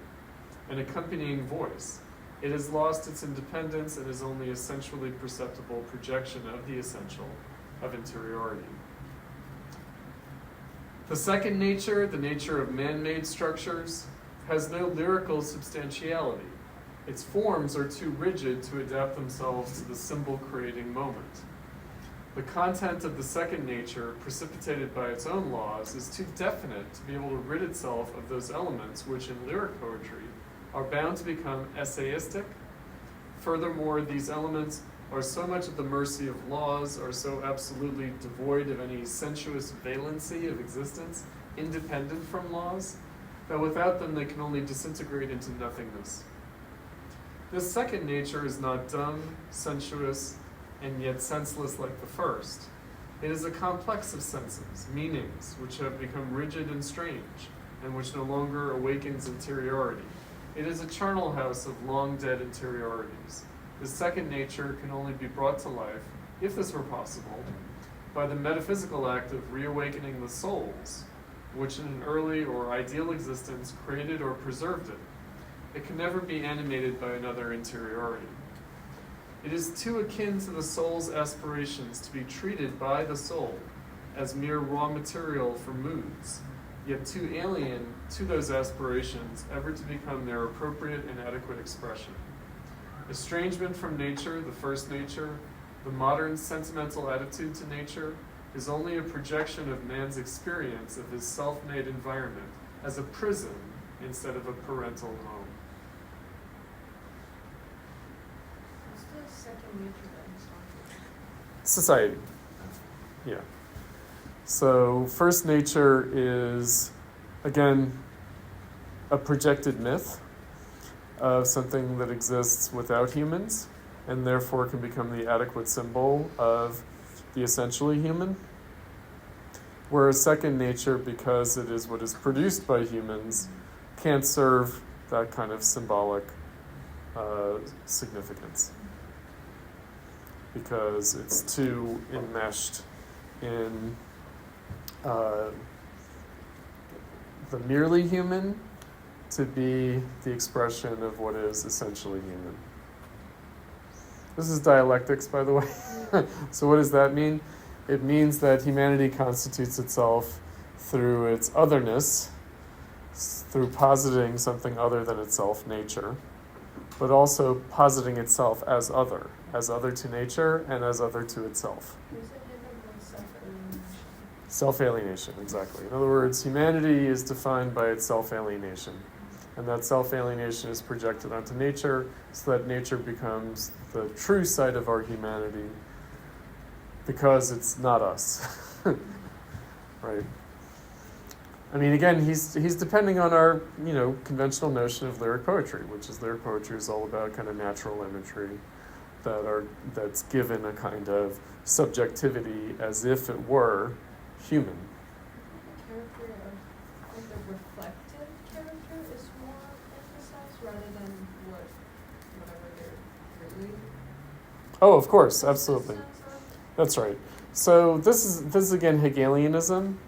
Speaker 1: an accompanying voice. It has lost its independence and is only a sensually perceptible projection of the essential, of interiority. The second nature, the nature of man-made structures, has no lyrical substantiality. Its forms are too rigid to adapt themselves to the symbol-creating moment. The content of the second nature, precipitated by its own laws, is too definite to be able to rid itself of those elements which in lyric poetry are bound to become essayistic. Furthermore, these elements are so much at the mercy of laws, are so absolutely devoid of any sensuous valency of existence, independent from laws, that without them they can only disintegrate into nothingness. This second nature is not dumb, sensuous, and yet senseless like the first. It is a complex of senses, meanings, which have become rigid and strange, and which no longer awakens interiority. It is a charnel house of long-dead interiorities. The second nature can only be brought to life, if this were possible, by the metaphysical act of reawakening the souls, which in an early or ideal existence created or preserved it. It can never be animated by another interiority. It is too akin to the soul's aspirations to be treated by the soul as mere raw material for moods, yet too alien to those aspirations ever to become their appropriate and adequate expression. Estrangement from nature, the first nature, the modern sentimental attitude to nature, is only a projection of man's experience of his self-made environment as a prison instead of a parental home.
Speaker 3: What's the second nature that he's talking about?
Speaker 1: Society. Yeah. So first nature is, again, a projected myth of something that exists without humans, and therefore can become the adequate symbol of the essentially human. Whereas second nature, because it is what is produced by humans, can't serve that kind of symbolic significance, because it's too enmeshed in the merely human to be the expression of what is essentially human. This is dialectics, by the way. So what does that mean? It means that humanity constitutes itself through its otherness, through positing something other than itself, nature, but also positing itself as other to nature and as other to itself.
Speaker 3: Is it hindered by self-alienation?
Speaker 1: Self-alienation, exactly. In other words, humanity is defined by its self-alienation. And that self-alienation is projected onto nature, so that nature becomes the true side of our humanity, because it's not us. Right? I mean, again, he's depending on our, conventional notion of lyric poetry, which is lyric poetry is all about kind of natural imagery that's given a kind of subjectivity as if it were human.
Speaker 3: Character of, like the reflective character is more emphasized rather than whatever they're really.
Speaker 1: Oh, of course, absolutely.
Speaker 3: Sense of.
Speaker 1: That's right. So this is again Hegelianism,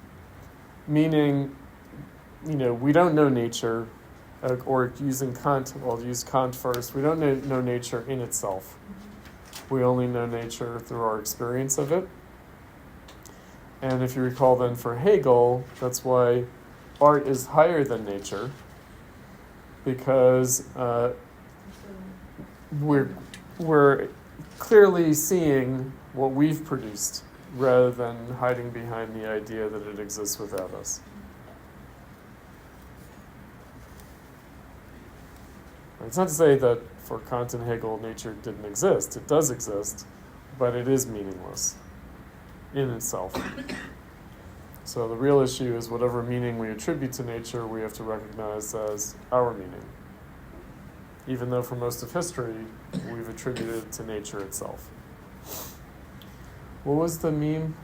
Speaker 1: meaning, we don't know nature, or using Kant. I'll use Kant first. We don't know nature in itself. We only know nature through our experience of it. And if you recall, then for Hegel, that's why art is higher than nature, because we're clearly seeing what we've produced rather than hiding behind the idea that it exists without us. It's not to say that for Kant and Hegel nature didn't exist. It does exist, but it is meaningless in itself. So the real issue is whatever meaning we attribute to nature, we have to recognize as our meaning. Even though for most of history, we've attributed it to nature itself. What was the meme?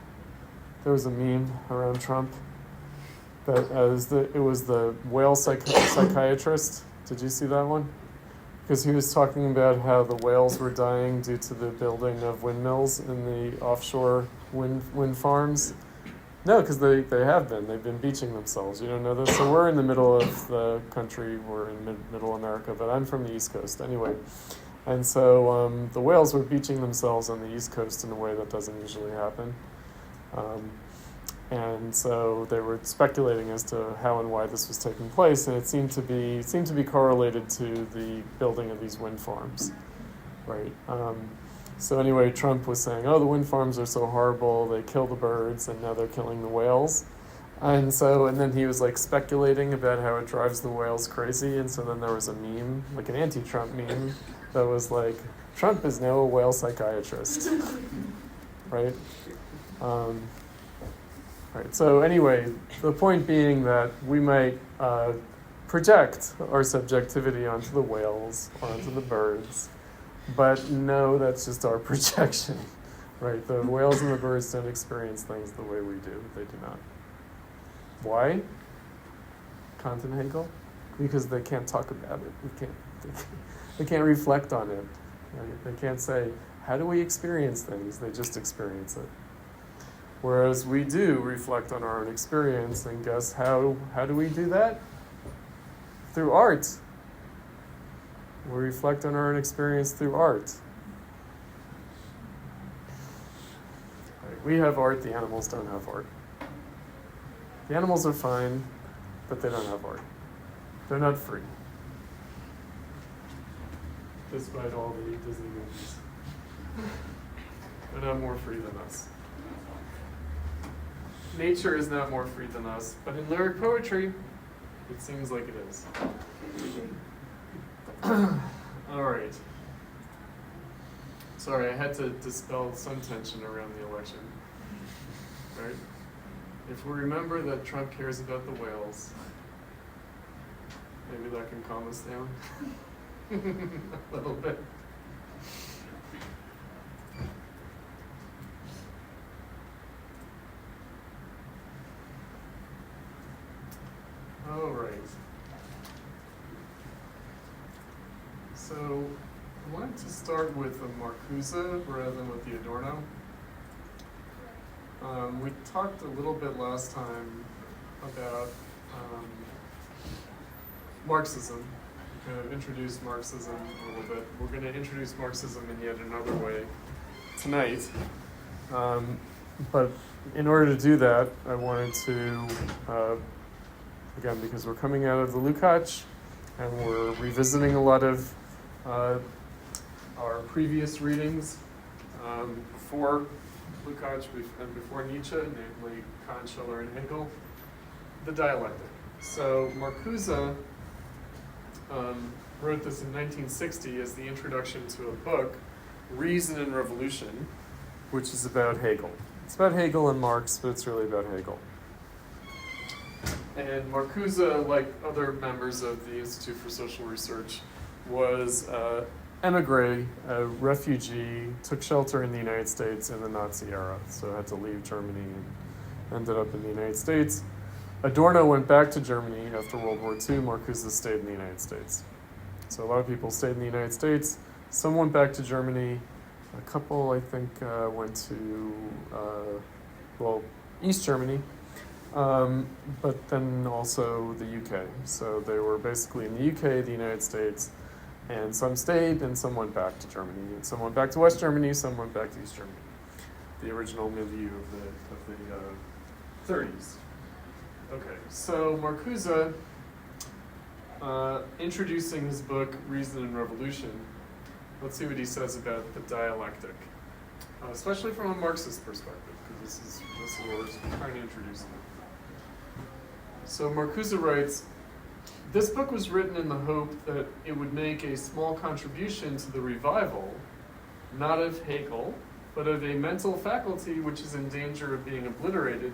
Speaker 1: There was a meme around Trump that it was the whale psychiatrist. Did you see that one? Because he was talking about how the whales were dying due to the building of windmills in the offshore wind farms. No, because they have been. They've been beaching themselves. You don't know this? So we're in the middle of the country. We're in middle America, but I'm from the East Coast anyway. And so the whales were beaching themselves on the East Coast in a way that doesn't usually happen. And so they were speculating as to how and why this was taking place, and it seemed to be correlated to the building of these wind farms, right? So anyway, Trump was saying, "Oh, the wind farms are so horrible. They kill the birds, and now they're killing the whales." And then he was like speculating about how it drives the whales crazy. And so then there was a meme, like an anti-Trump meme, that was like, "Trump is now a whale psychiatrist," right? Right. So anyway, the point being that we might project our subjectivity onto the whales or onto the birds, but no, that's just our projection, right? The whales and the birds don't experience things the way we do. They do not. Why? Kant and Hegel? Because they can't talk about it. They can't reflect on it. Right? They can't say, how do we experience things? They just experience it. Whereas we do reflect on our own experience, and guess how do we do that? Through art. We reflect on our own experience through art. Right. We have art, the animals don't have art. The animals are fine, but they don't have art. They're not free. Despite all the Disney movies. They're not more free than us. Nature is not more free than us, but in lyric poetry, it seems like it is. All right. Sorry, I had to dispel some tension around the election. Right? If we remember that Trump cares about the whales, maybe that can calm us down a little bit. All right. So I wanted to start with the Marcuse rather than with the Adorno. We talked a little bit last time about Marxism. We kind of introduced Marxism a little bit. We're going to introduce Marxism in yet another way tonight. But in order to do that, I wanted to, again, because we're coming out of the Lukács and we're revisiting a lot of our previous readings before Lukács and before Nietzsche, namely Kant, Schiller, and Hegel, the dialectic. So Marcuse wrote this in 1960 as the introduction to a book, Reason and Revolution, which is about Hegel. It's about Hegel and Marx, but it's really about Hegel. And Marcuse, like other members of the Institute for Social Research, was emigre, a refugee, took shelter in the United States in the Nazi era, so had to leave Germany and ended up in the United States. Adorno went back to Germany after World War II. Marcuse stayed in the United States. So a lot of people stayed in the United States. Some went back to Germany. A couple, I think, went to, East Germany, but then also the UK. So they were basically in the UK, the United States, and some stayed and some went back to Germany. And some went back to West Germany, some went back to East Germany. The original milieu of the 30s. Okay, so Marcuse, introducing his book, Reason and Revolution, let's see what he says about the dialectic, especially from a Marxist perspective, because this is what we're trying to introduce him. So Marcuse writes, this book was written in the hope that it would make a small contribution to the revival, not of Hegel, but of a mental faculty which is in danger of being obliterated,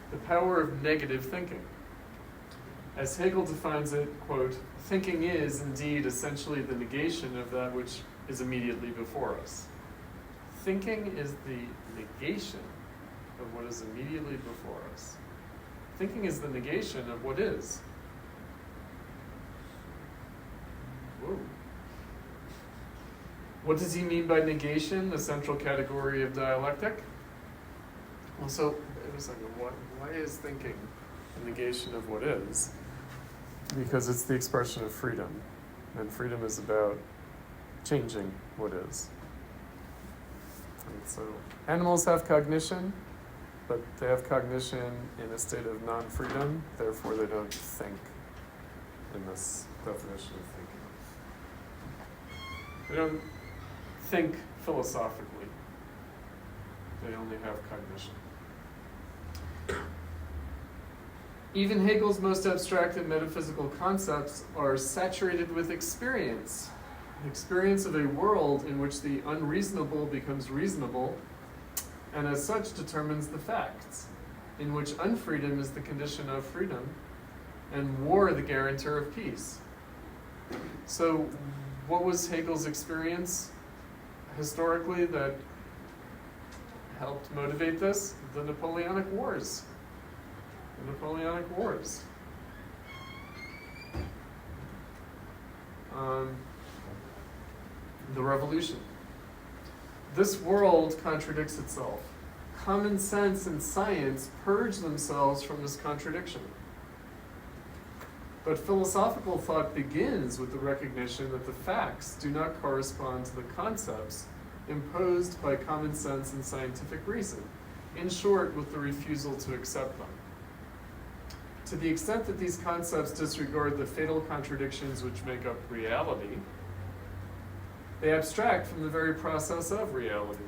Speaker 1: the power of negative thinking. As Hegel defines it, quote, thinking is indeed essentially the negation of that which is immediately before us. Thinking is the negation of what is immediately before us. Thinking is the negation of what is. Whoa. What does he mean by negation, the central category of dialectic? Well, so it was like, why is thinking the negation of what is? Because it's the expression of freedom, and freedom is about changing what is. And so animals have cognition, but they have cognition in a state of non-freedom, therefore they don't think in this definition of thinking. They don't think philosophically. They only have cognition. Even Hegel's most abstract and metaphysical concepts are saturated with experience. Experience of a world in which the unreasonable becomes reasonable, and as such determines the facts, in which unfreedom is the condition of freedom, and war the guarantor of peace. So, what was Hegel's experience historically that helped motivate this? The Napoleonic Wars. The Napoleonic Wars. The Revolution. This world contradicts itself. Common sense and science purge themselves from this contradiction. But philosophical thought begins with the recognition that the facts do not correspond to the concepts imposed by common sense and scientific reason. In short, with the refusal to accept them. To the extent that these concepts disregard the fatal contradictions which make up reality, they abstract from the very process of reality.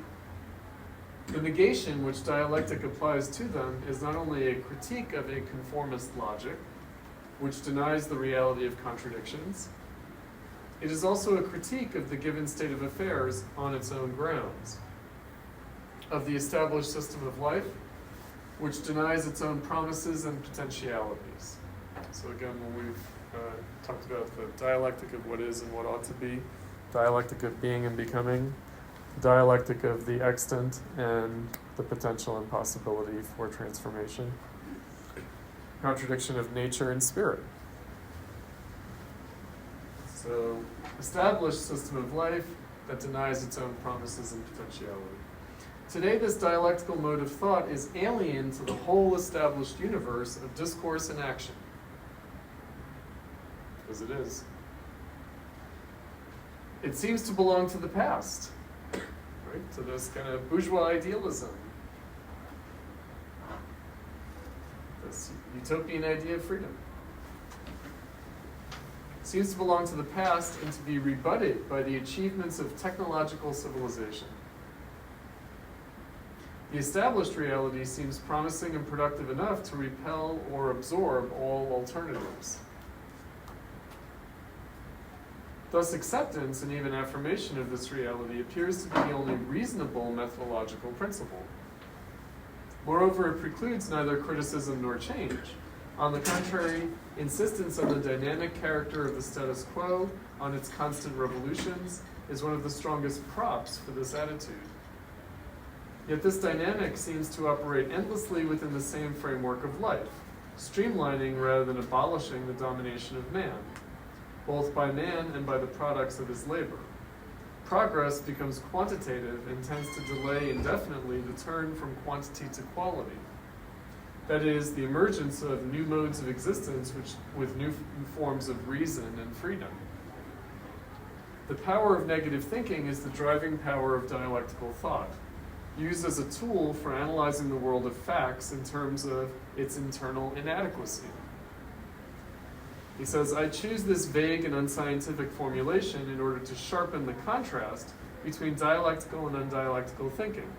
Speaker 1: The negation which dialectic applies to them is not only a critique of a conformist logic, which denies the reality of contradictions, it is also a critique of the given state of affairs on its own grounds, of the established system of life, which denies its own promises and potentialities. So again, when we've talked about the dialectic of what is and what ought to be, dialectic of being and becoming, dialectic of the extant and the potential and possibility for transformation, contradiction of nature and spirit. So, established system of life that denies its own promises and potentiality. Today, this dialectical mode of thought is alien to the whole established universe of discourse and action. Because it is. It seems to belong to the past, right? To this kind of bourgeois idealism. This utopian idea of freedom. It seems to belong to the past and to be rebutted by the achievements of technological civilization. The established reality seems promising and productive enough to repel or absorb all alternatives. Thus, acceptance and even affirmation of this reality appears to be the only reasonable methodological principle. Moreover, it precludes neither criticism nor change. On the contrary, insistence on the dynamic character of the status quo, on its constant revolutions, is one of the strongest props for this attitude. Yet this dynamic seems to operate endlessly within the same framework of life, streamlining rather than abolishing the domination of man, both by man and by the products of his labor. Progress becomes quantitative and tends to delay indefinitely the turn from quantity to quality. That is, the emergence of new modes of existence with new forms of reason and freedom. The power of negative thinking is the driving power of dialectical thought, used as a tool for analyzing the world of facts in terms of its internal inadequacy. He says, I choose this vague and unscientific formulation in order to sharpen the contrast between dialectical and undialectical thinking.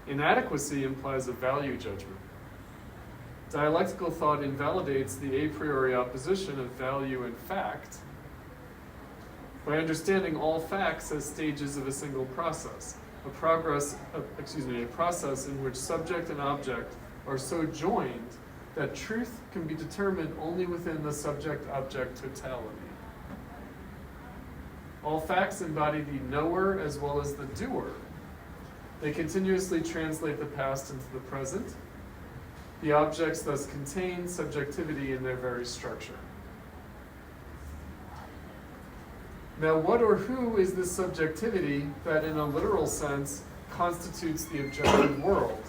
Speaker 1: Inadequacy implies a value judgment. Dialectical thought invalidates the a priori opposition of value and fact by understanding all facts as stages of a single process, a process in which subject and object are so joined that truth can be determined only within the subject-object totality. All facts embody the knower as well as the doer. They continuously translate the past into the present. The objects thus contain subjectivity in their very structure. Now, what or who is this subjectivity that, in a literal sense, constitutes the objective world?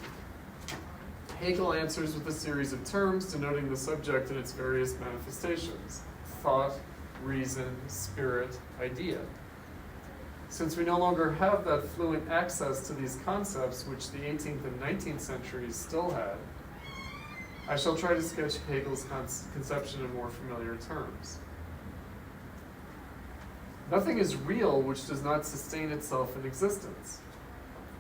Speaker 1: Hegel answers with a series of terms denoting the subject in its various manifestations: thought, reason, spirit, idea. Since we no longer have that fluent access to these concepts which the 18th and 19th centuries still had, I shall try to sketch Hegel's conception in more familiar terms. Nothing is real which does not sustain itself in existence,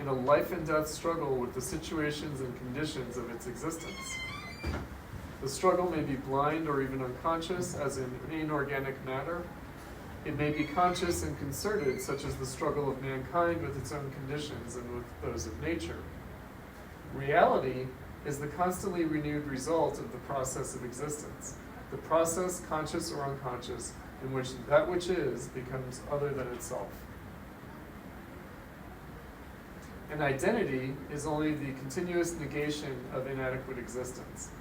Speaker 1: in a life and death struggle with the situations and conditions of its existence. The struggle may be blind or even unconscious, as in inorganic matter. It may be conscious and concerted, such as the struggle of mankind with its own conditions and with those of nature. Reality is the constantly renewed result of the process of existence, the process, conscious or unconscious, in which that which is becomes other than itself. An identity is only the continuous negation of inadequate existence,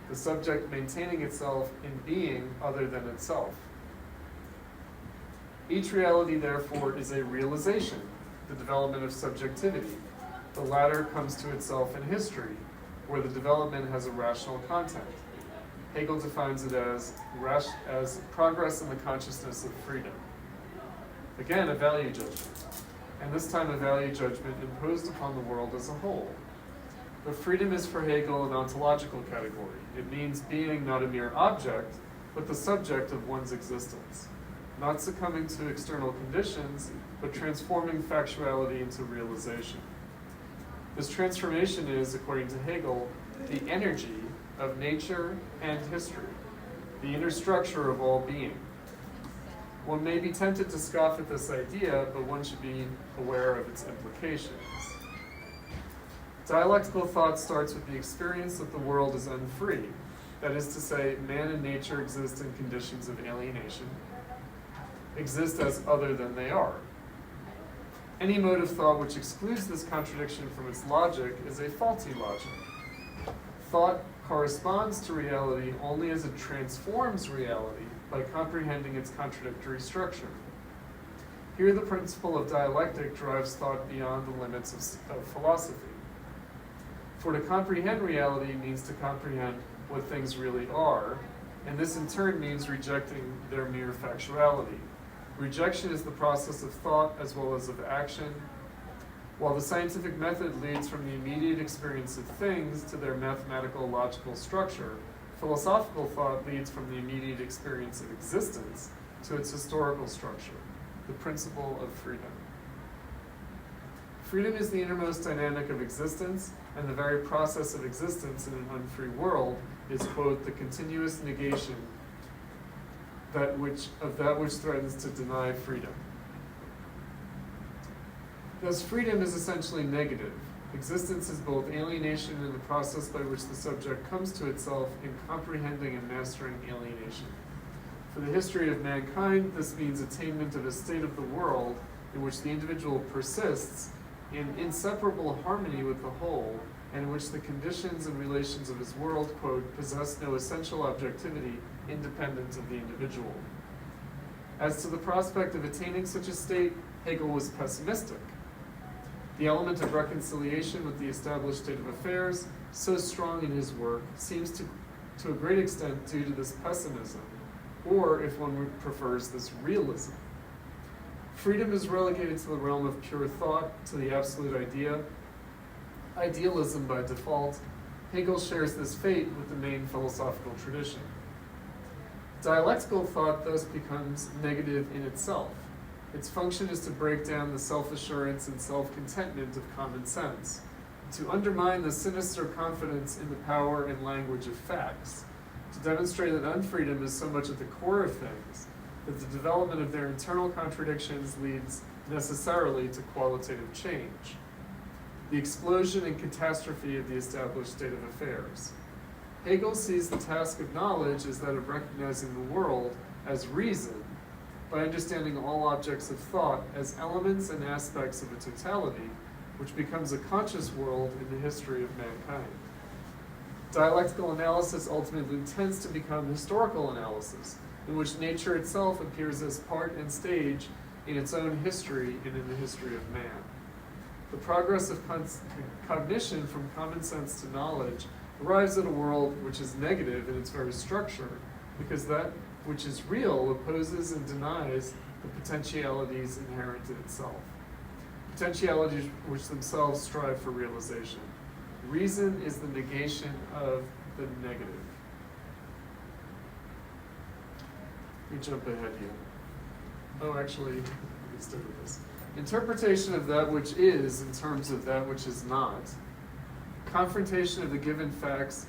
Speaker 1: the subject maintaining itself in being other than itself. Each reality, therefore, is a realization, the development of subjectivity. The latter comes to itself in history, where the development has a rational content. Hegel defines it as progress in the consciousness of freedom. Again, a value judgment, and this time a value judgment imposed upon the world as a whole. But freedom is for Hegel an ontological category. It means being not a mere object, but the subject of one's existence, not succumbing to external conditions, but transforming factuality into realization. This transformation is, according to Hegel, the energy of nature and history, the inner structure of all being. One may be tempted to scoff at this idea, but one should be aware of its implications. Dialectical thought starts with the experience that the world is unfree. That is to say, man and nature exist in conditions of alienation, exist as other than they are. Any mode of thought which excludes this contradiction from its logic is a faulty logic. Thought corresponds to reality only as it transforms reality by comprehending its contradictory structure. Here the principle of dialectic drives thought beyond the limits of philosophy. For to comprehend reality means to comprehend what things really are, and this in turn means rejecting their mere factuality. Rejection is the process of thought as well as of action. While the scientific method leads from the immediate experience of things to their mathematical logical structure, philosophical thought leads from the immediate experience of existence to its historical structure, the principle of freedom. Freedom is the innermost dynamic of existence, and the very process of existence in an unfree world is, quote, the continuous negation of that which threatens to deny freedom. Thus, freedom is essentially negative. Existence is both alienation and the process by which the subject comes to itself in comprehending and mastering alienation. For the history of mankind, this means attainment of a state of the world in which the individual persists in inseparable harmony with the whole, and in which the conditions and relations of his world, quote, possess no essential objectivity independent of the individual. As to the prospect of attaining such a state, Hegel was pessimistic. The element of reconciliation with the established state of affairs, so strong in his work, seems to a great extent due to this pessimism, or, if one prefers, this realism. Freedom is relegated to the realm of pure thought, to the absolute idea. Idealism by default. Hegel shares this fate with the main philosophical tradition. Dialectical thought thus becomes negative in itself. Its function is to break down the self-assurance and self-contentment of common sense, to undermine the sinister confidence in the power and language of facts, to demonstrate that unfreedom is so much at the core of things that the development of their internal contradictions leads necessarily to qualitative change. The explosion and catastrophe of the established state of affairs. Hegel sees the task of knowledge as that of recognizing the world as reason by understanding all objects of thought as elements and aspects of a totality, which becomes a conscious world in the history of mankind. Dialectical analysis ultimately tends to become historical analysis, in which nature itself appears as part and stage in its own history and in the history of man. The progress of cognition from common sense to knowledge arrives at a world which is negative in its very structure, because that which is real opposes and denies the potentialities inherent in itself. Potentialities which themselves strive for realization. Reason is the negation of the negative. Let me jump ahead here. Oh, actually, let me stick with this. Interpretation of that which is in terms of that which is not. Confrontation of the given facts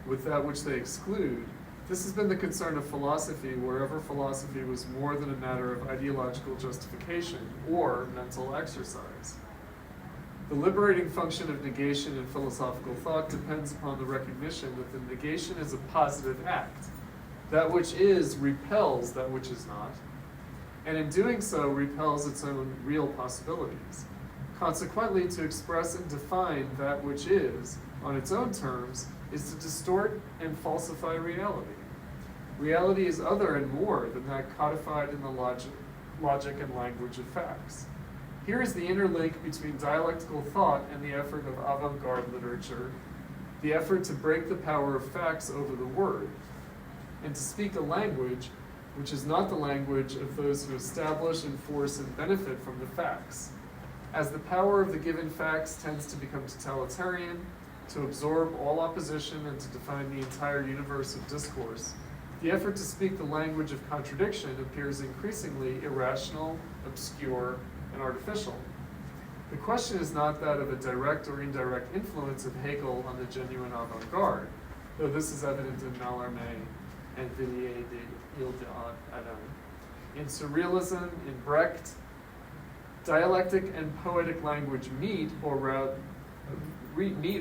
Speaker 1: with that which they exclude. This has been the concern of philosophy wherever philosophy was more than a matter of ideological justification or mental exercise. The liberating function of negation in philosophical thought depends upon the recognition that the negation is a positive act. That which is repels that which is not, and in doing so repels its own real possibilities. Consequently, to express and define that which is, on its own terms, is to distort and falsify reality. Reality is other and more than that codified in the logic and language of facts. Here is the interlink between dialectical thought and the effort of avant-garde literature, the effort to break the power of facts over the word, and to speak a language which is not the language of those who establish, enforce, and benefit from the facts. As the power of the given facts tends to become totalitarian, to absorb all opposition and to define the entire universe of discourse, the effort to speak the language of contradiction appears increasingly irrational, obscure, and artificial. The question is not that of a direct or indirect influence of Hegel on the genuine avant-garde, though this is evident in Mallarmé and Villiers de Ile d'Adam. In surrealism, in Brecht, dialectic and poetic language meet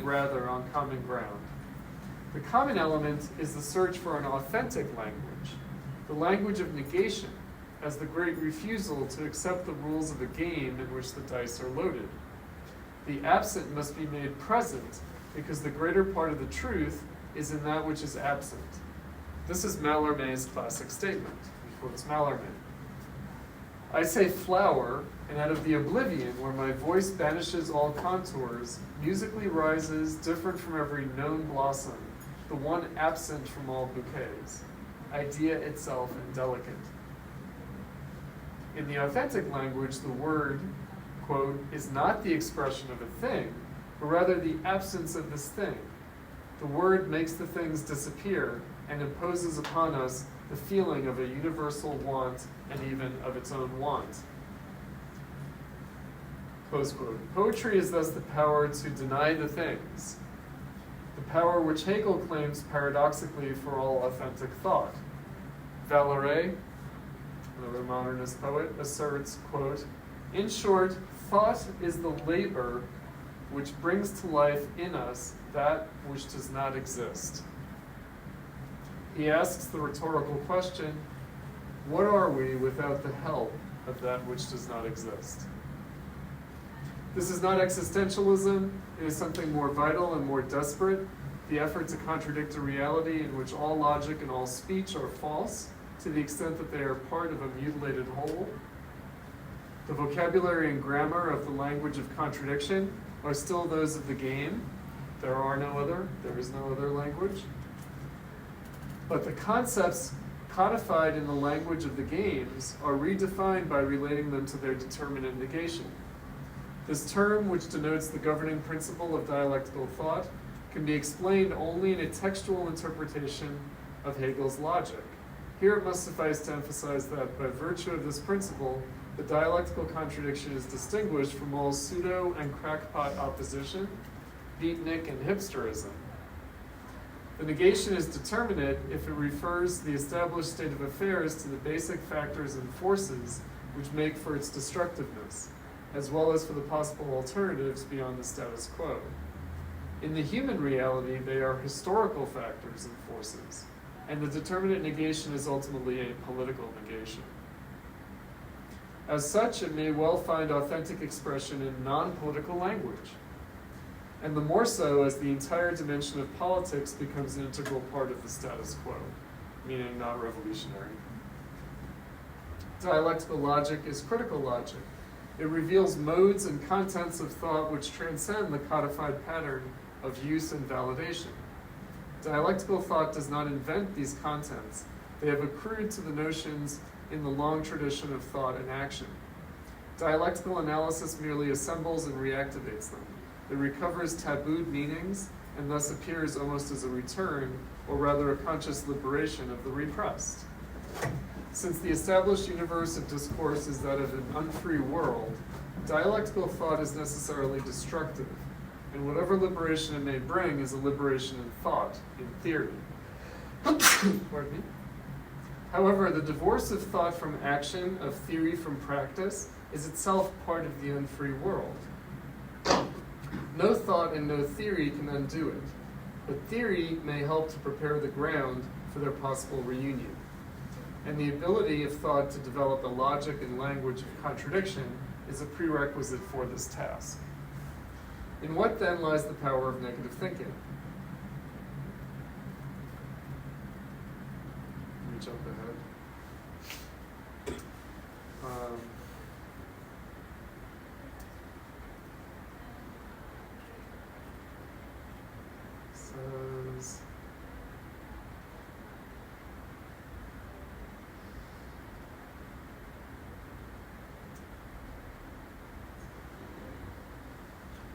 Speaker 1: rather on common ground. The common element is the search for an authentic language, the language of negation, as the great refusal to accept the rules of a game in which the dice are loaded. The absent must be made present because the greater part of the truth is in that which is absent. This is Mallarmé's classic statement. He quotes Mallarmé. I say flower, and out of the oblivion where my voice banishes all contours, musically rises, different from every known blossom, the one absent from all bouquets, idea itself indelicate. In the authentic language, the word, quote, is not the expression of a thing, but rather the absence of this thing. The word makes the things disappear and imposes upon us the feeling of a universal want and even of its own want. Close quote. Poetry is thus the power to deny the things, the power which Hegel claims paradoxically for all authentic thought. Valery, another modernist poet, asserts, quote, in short, thought is the labor which brings to life in us that which does not exist. He asks the rhetorical question, what are we without the help of that which does not exist? This is not existentialism, it is something more vital and more desperate, the effort to contradict a reality in which all logic and all speech are false, to the extent that they are part of a mutilated whole. The vocabulary and grammar of the language of contradiction are still those of the game. There is no other language. But the concepts codified in the language of the games are redefined by relating them to their determinate negation. This term, which denotes the governing principle of dialectical thought, can be explained only in a textual interpretation of Hegel's logic. Here it must suffice to emphasize that by virtue of this principle, the dialectical contradiction is distinguished from all pseudo and crackpot opposition, beatnik and hipsterism. The negation is determinate if it refers the established state of affairs to the basic factors and forces which make for its destructiveness, as well as for the possible alternatives beyond the status quo. In the human reality, they are historical factors and forces, and the determinate negation is ultimately a political negation. As such, it may well find authentic expression in non-political language, and the more so as the entire dimension of politics becomes an integral part of the status quo, meaning not revolutionary. Dialectical logic is critical logic. It reveals modes and contents of thought which transcend the codified pattern of use and validation. Dialectical thought does not invent these contents. They have accrued to the notions in the long tradition of thought and action. Dialectical analysis merely assembles and reactivates them. It recovers tabooed meanings and thus appears almost as a return, or rather a conscious liberation of the repressed. Since the established universe of discourse is that of an unfree world, dialectical thought is necessarily destructive, and whatever liberation it may bring is a liberation in thought, in theory. Pardon me. However, the divorce of thought from action, of theory from practice, is itself part of the unfree world. No thought and no theory can undo it, but theory may help to prepare the ground for their possible reunion. And the ability of thought to develop a logic and language of contradiction is a prerequisite for this task. In what then lies the power of negative thinking? Let me jump ahead.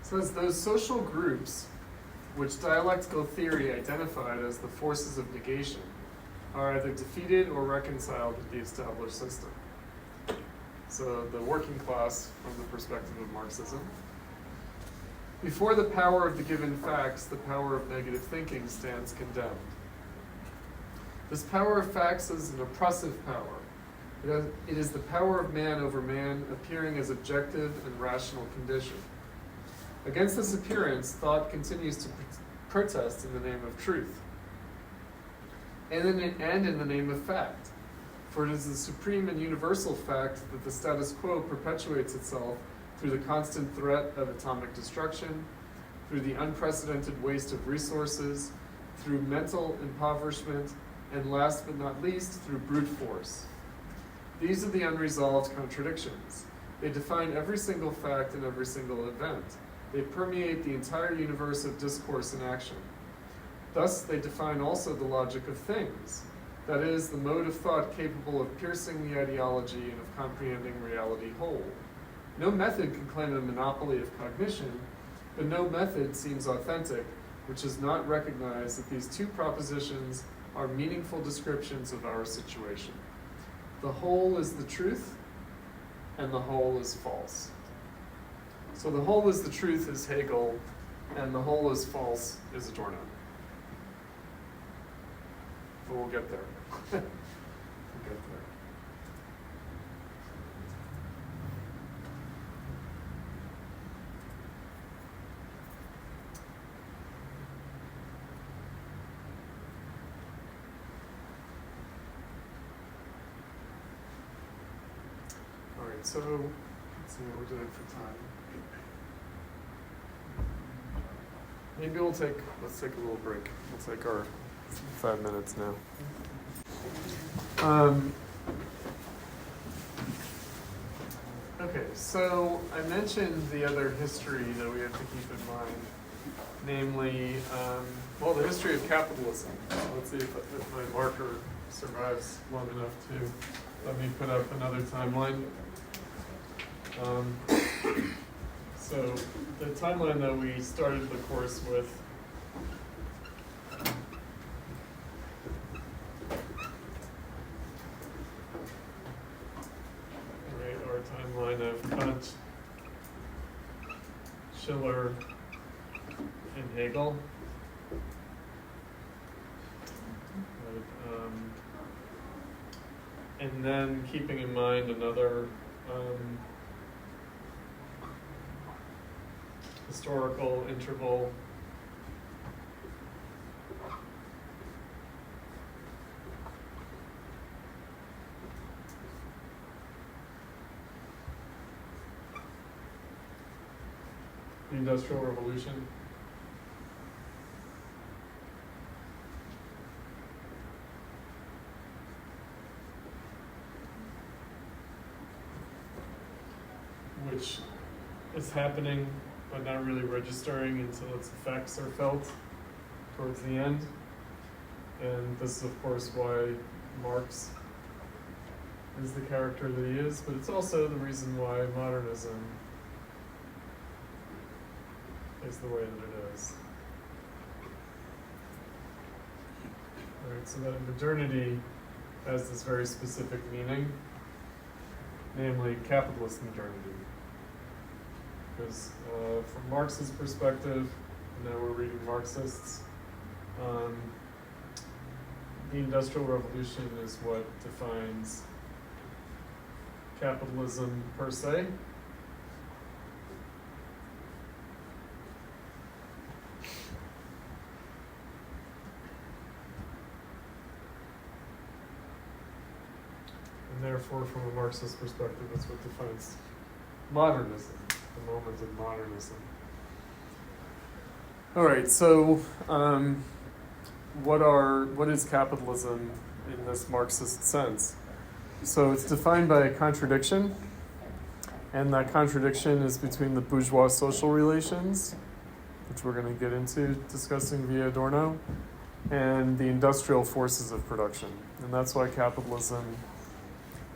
Speaker 1: Says, those social groups which dialectical theory identified as the forces of negation are either defeated or reconciled with the established system. So the working class from the perspective of Marxism. Before the power of the given facts, the power of negative thinking stands condemned. This power of facts is an oppressive power. It is the power of man over man appearing as objective and rational condition. Against this appearance, thought continues to protest in the name of truth, and in the name of fact. For it is the supreme and universal fact that the status quo perpetuates itself through the constant threat of atomic destruction, through the unprecedented waste of resources, through mental impoverishment, and last but not least, through brute force. These are the unresolved contradictions. They define every single fact and every single event. They permeate the entire universe of discourse and action. Thus, they define also the logic of things, that is, the mode of thought capable of piercing the ideology and of comprehending reality whole. No method can claim a monopoly of cognition, but no method seems authentic, which does not recognize that these two propositions are meaningful descriptions of our situation. The whole is the truth, and the whole is false. So the whole is the truth is Hegel, and the whole is false is Adorno. But we'll get there. We'll get there. right, so let's see what we're doing for time. Maybe let's take a little break. We'll take our 5 minutes now. Okay, so I mentioned the other history that we have to keep in mind, namely, the history of capitalism. So let's see if my marker survives long enough to let me put up another timeline. So the timeline that we started the course with our timeline of Kant, Schiller, and Hegel. And then keeping in mind another historical interval the Industrial Revolution. Which is happening but not really registering until its effects are felt towards the end. And this is of course why Marx is the character that he is, but it's also the reason why modernism is the way that it is. All right, so that modernity has this very specific meaning, namely capitalist modernity. Because from Marx's perspective, now we're reading Marxists, the Industrial Revolution is what defines capitalism per se. And therefore, from a Marxist perspective, that's what defines modernism, the moment of modernism. All right, so what is capitalism in this Marxist sense? So it's defined by a contradiction, and that contradiction is between the bourgeois social relations, which we're going to get into discussing via Adorno, and the industrial forces of production. And that's why capitalism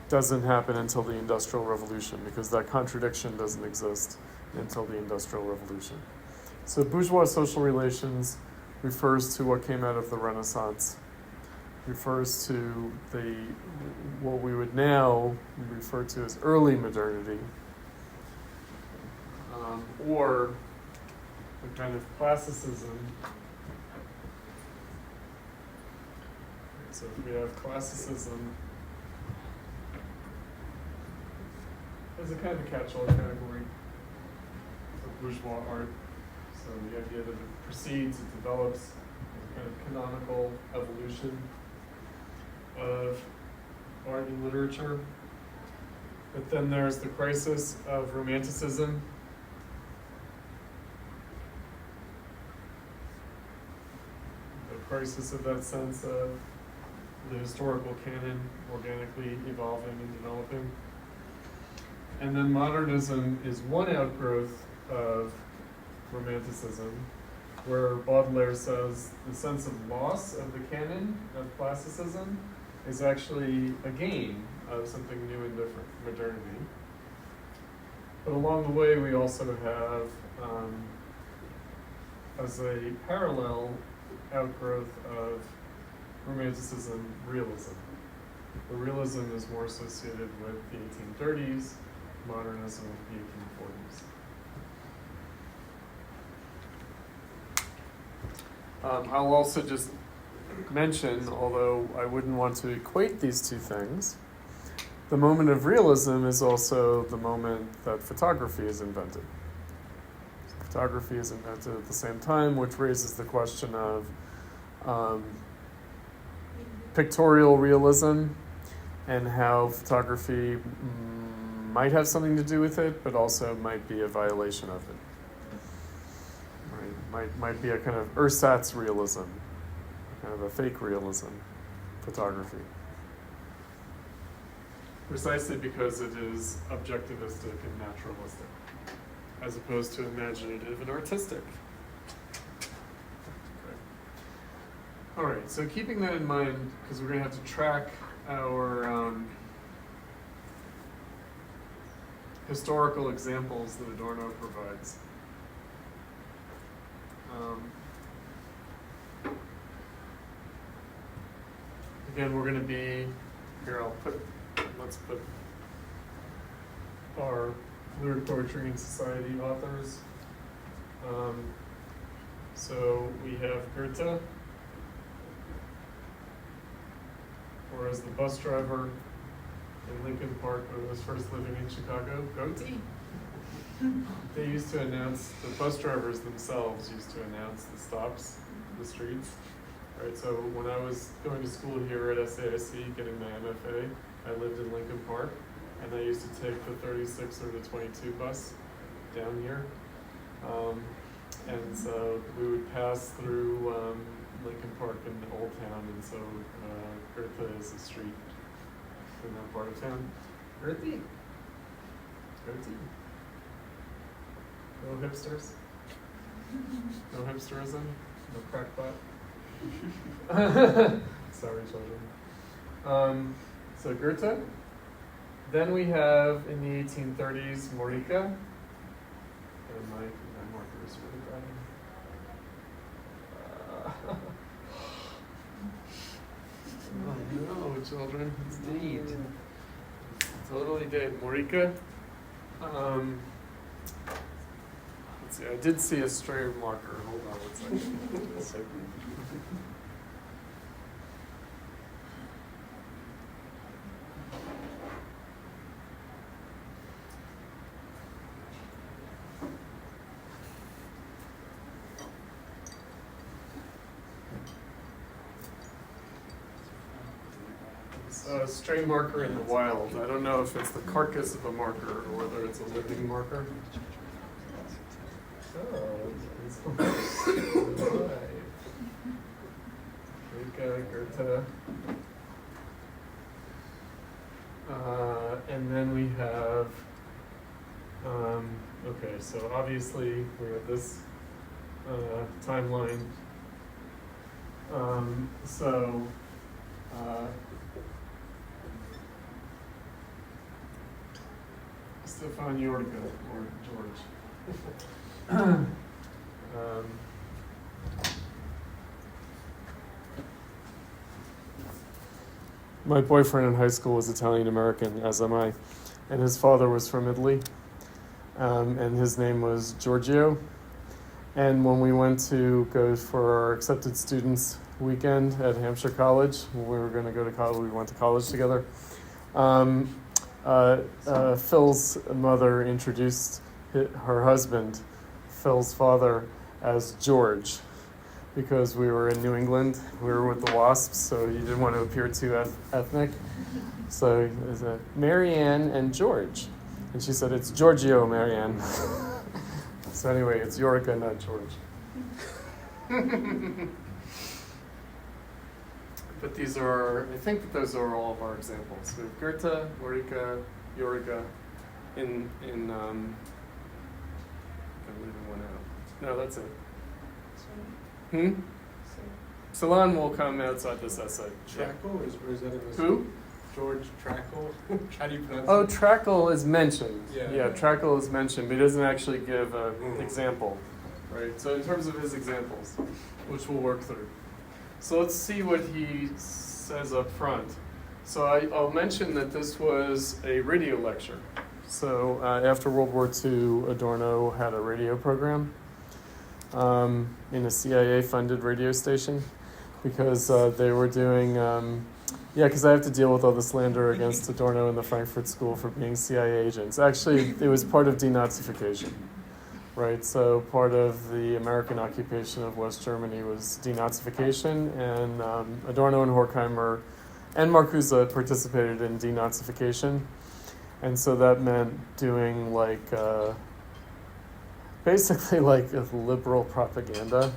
Speaker 1: doesn't happen until the Industrial Revolution, because that contradiction doesn't exist until the Industrial Revolution. So bourgeois social relations refers to what came out of the Renaissance, refers to what we would now refer to as early modernity, or a kind of classicism. So if we have classicism as a kind of catch-all category of bourgeois art. So the idea that it proceeds, it develops, a kind of canonical evolution of art and literature. But then there's the crisis of Romanticism. The crisis of that sense of the historical canon organically evolving and developing. And then modernism is one outgrowth of Romanticism, where Baudelaire says the sense of loss of the canon of classicism is actually a gain of something new and different, modernity. But along the way, we also have, as a parallel outgrowth of Romanticism, realism. The realism is more associated with the 1830s, modernism with the 1840s. I'll also just mention, although I wouldn't want to equate these two things, the moment of realism is also the moment that photography is invented. So photography is invented at the same time, which raises the question of pictorial realism and how photography might have something to do with it, but also might be a violation of it. Right? Might be a kind of ersatz realism, kind of a fake realism photography. Precisely because it is objectivistic and naturalistic, as opposed to imaginative and artistic. Okay. All right, so keeping that in mind, because we're going to have to track our historical examples that Adorno provides. Again, we're going to be, here let's put our Lyric Poetry and Society authors. So we have Goethe, or as the bus driver in Lincoln Park when I was first living in Chicago, Goethe. They used to announce, the bus drivers themselves used to announce the stops, the streets. Right, so when I was going to school here at SAIC, getting my MFA, I lived in Lincoln Park, and I used to take the 36 or the 22 bus down here. And so we would pass through Lincoln Park in the Old Town, and so Goethe is a street in that part of town. Goethe? Goethe? No hipsters? No hipsterism? No crackpot? Sorry, children. So Goethe. Then we have in the 1830s Morika. And my marker is really bad. Oh no, children, it's dead. Totally dead. Morika. Let's see, I did see a stray marker. Hold on one second. Stray marker in the wild. I don't know if it's the carcass of a marker or whether it's a living marker. Oh, it's alive. Goethe. And then we have, okay, so obviously we have this timeline. Stefan Yorga, or George. My boyfriend in high school was Italian American, as am I, and his father was from Italy, and his name was Giorgio. And when we went to go for our accepted students weekend at Hampshire College, when we were going to go to college, we went to college together. Phil's mother introduced her husband, Phil's father, as George, because we were in New England. We were with the Wasps, so you didn't want to appear too ethnic. So it was Marianne and George. And she said, "It's Giorgio, Marianne." So anyway, it's Yorka, not George. But these are, I think that those are all of our examples. We have Goethe, Morika, Yorga, I'm leaving one out. No, that's it. Salon will come outside this essay.
Speaker 2: Trackle, or is that in the
Speaker 1: Who?
Speaker 2: George Trackle? How do you pronounce
Speaker 1: Oh,
Speaker 2: it?
Speaker 1: Trackle is mentioned.
Speaker 2: Yeah.
Speaker 1: Trackle is mentioned, but he doesn't actually give an example. Right, so in terms of his examples, which we'll work through. So let's see what he says up front. So I'll mention that this was a radio lecture. So after World War II, Adorno had a radio program in a CIA-funded radio station because they were doing, because I have to deal with all the slander against Adorno in the Frankfurt School for being CIA agents. Actually, it was part of denazification. Right, so part of the American occupation of West Germany was denazification, and Adorno and Horkheimer and Marcuse participated in denazification. And so that meant doing basically like a liberal propaganda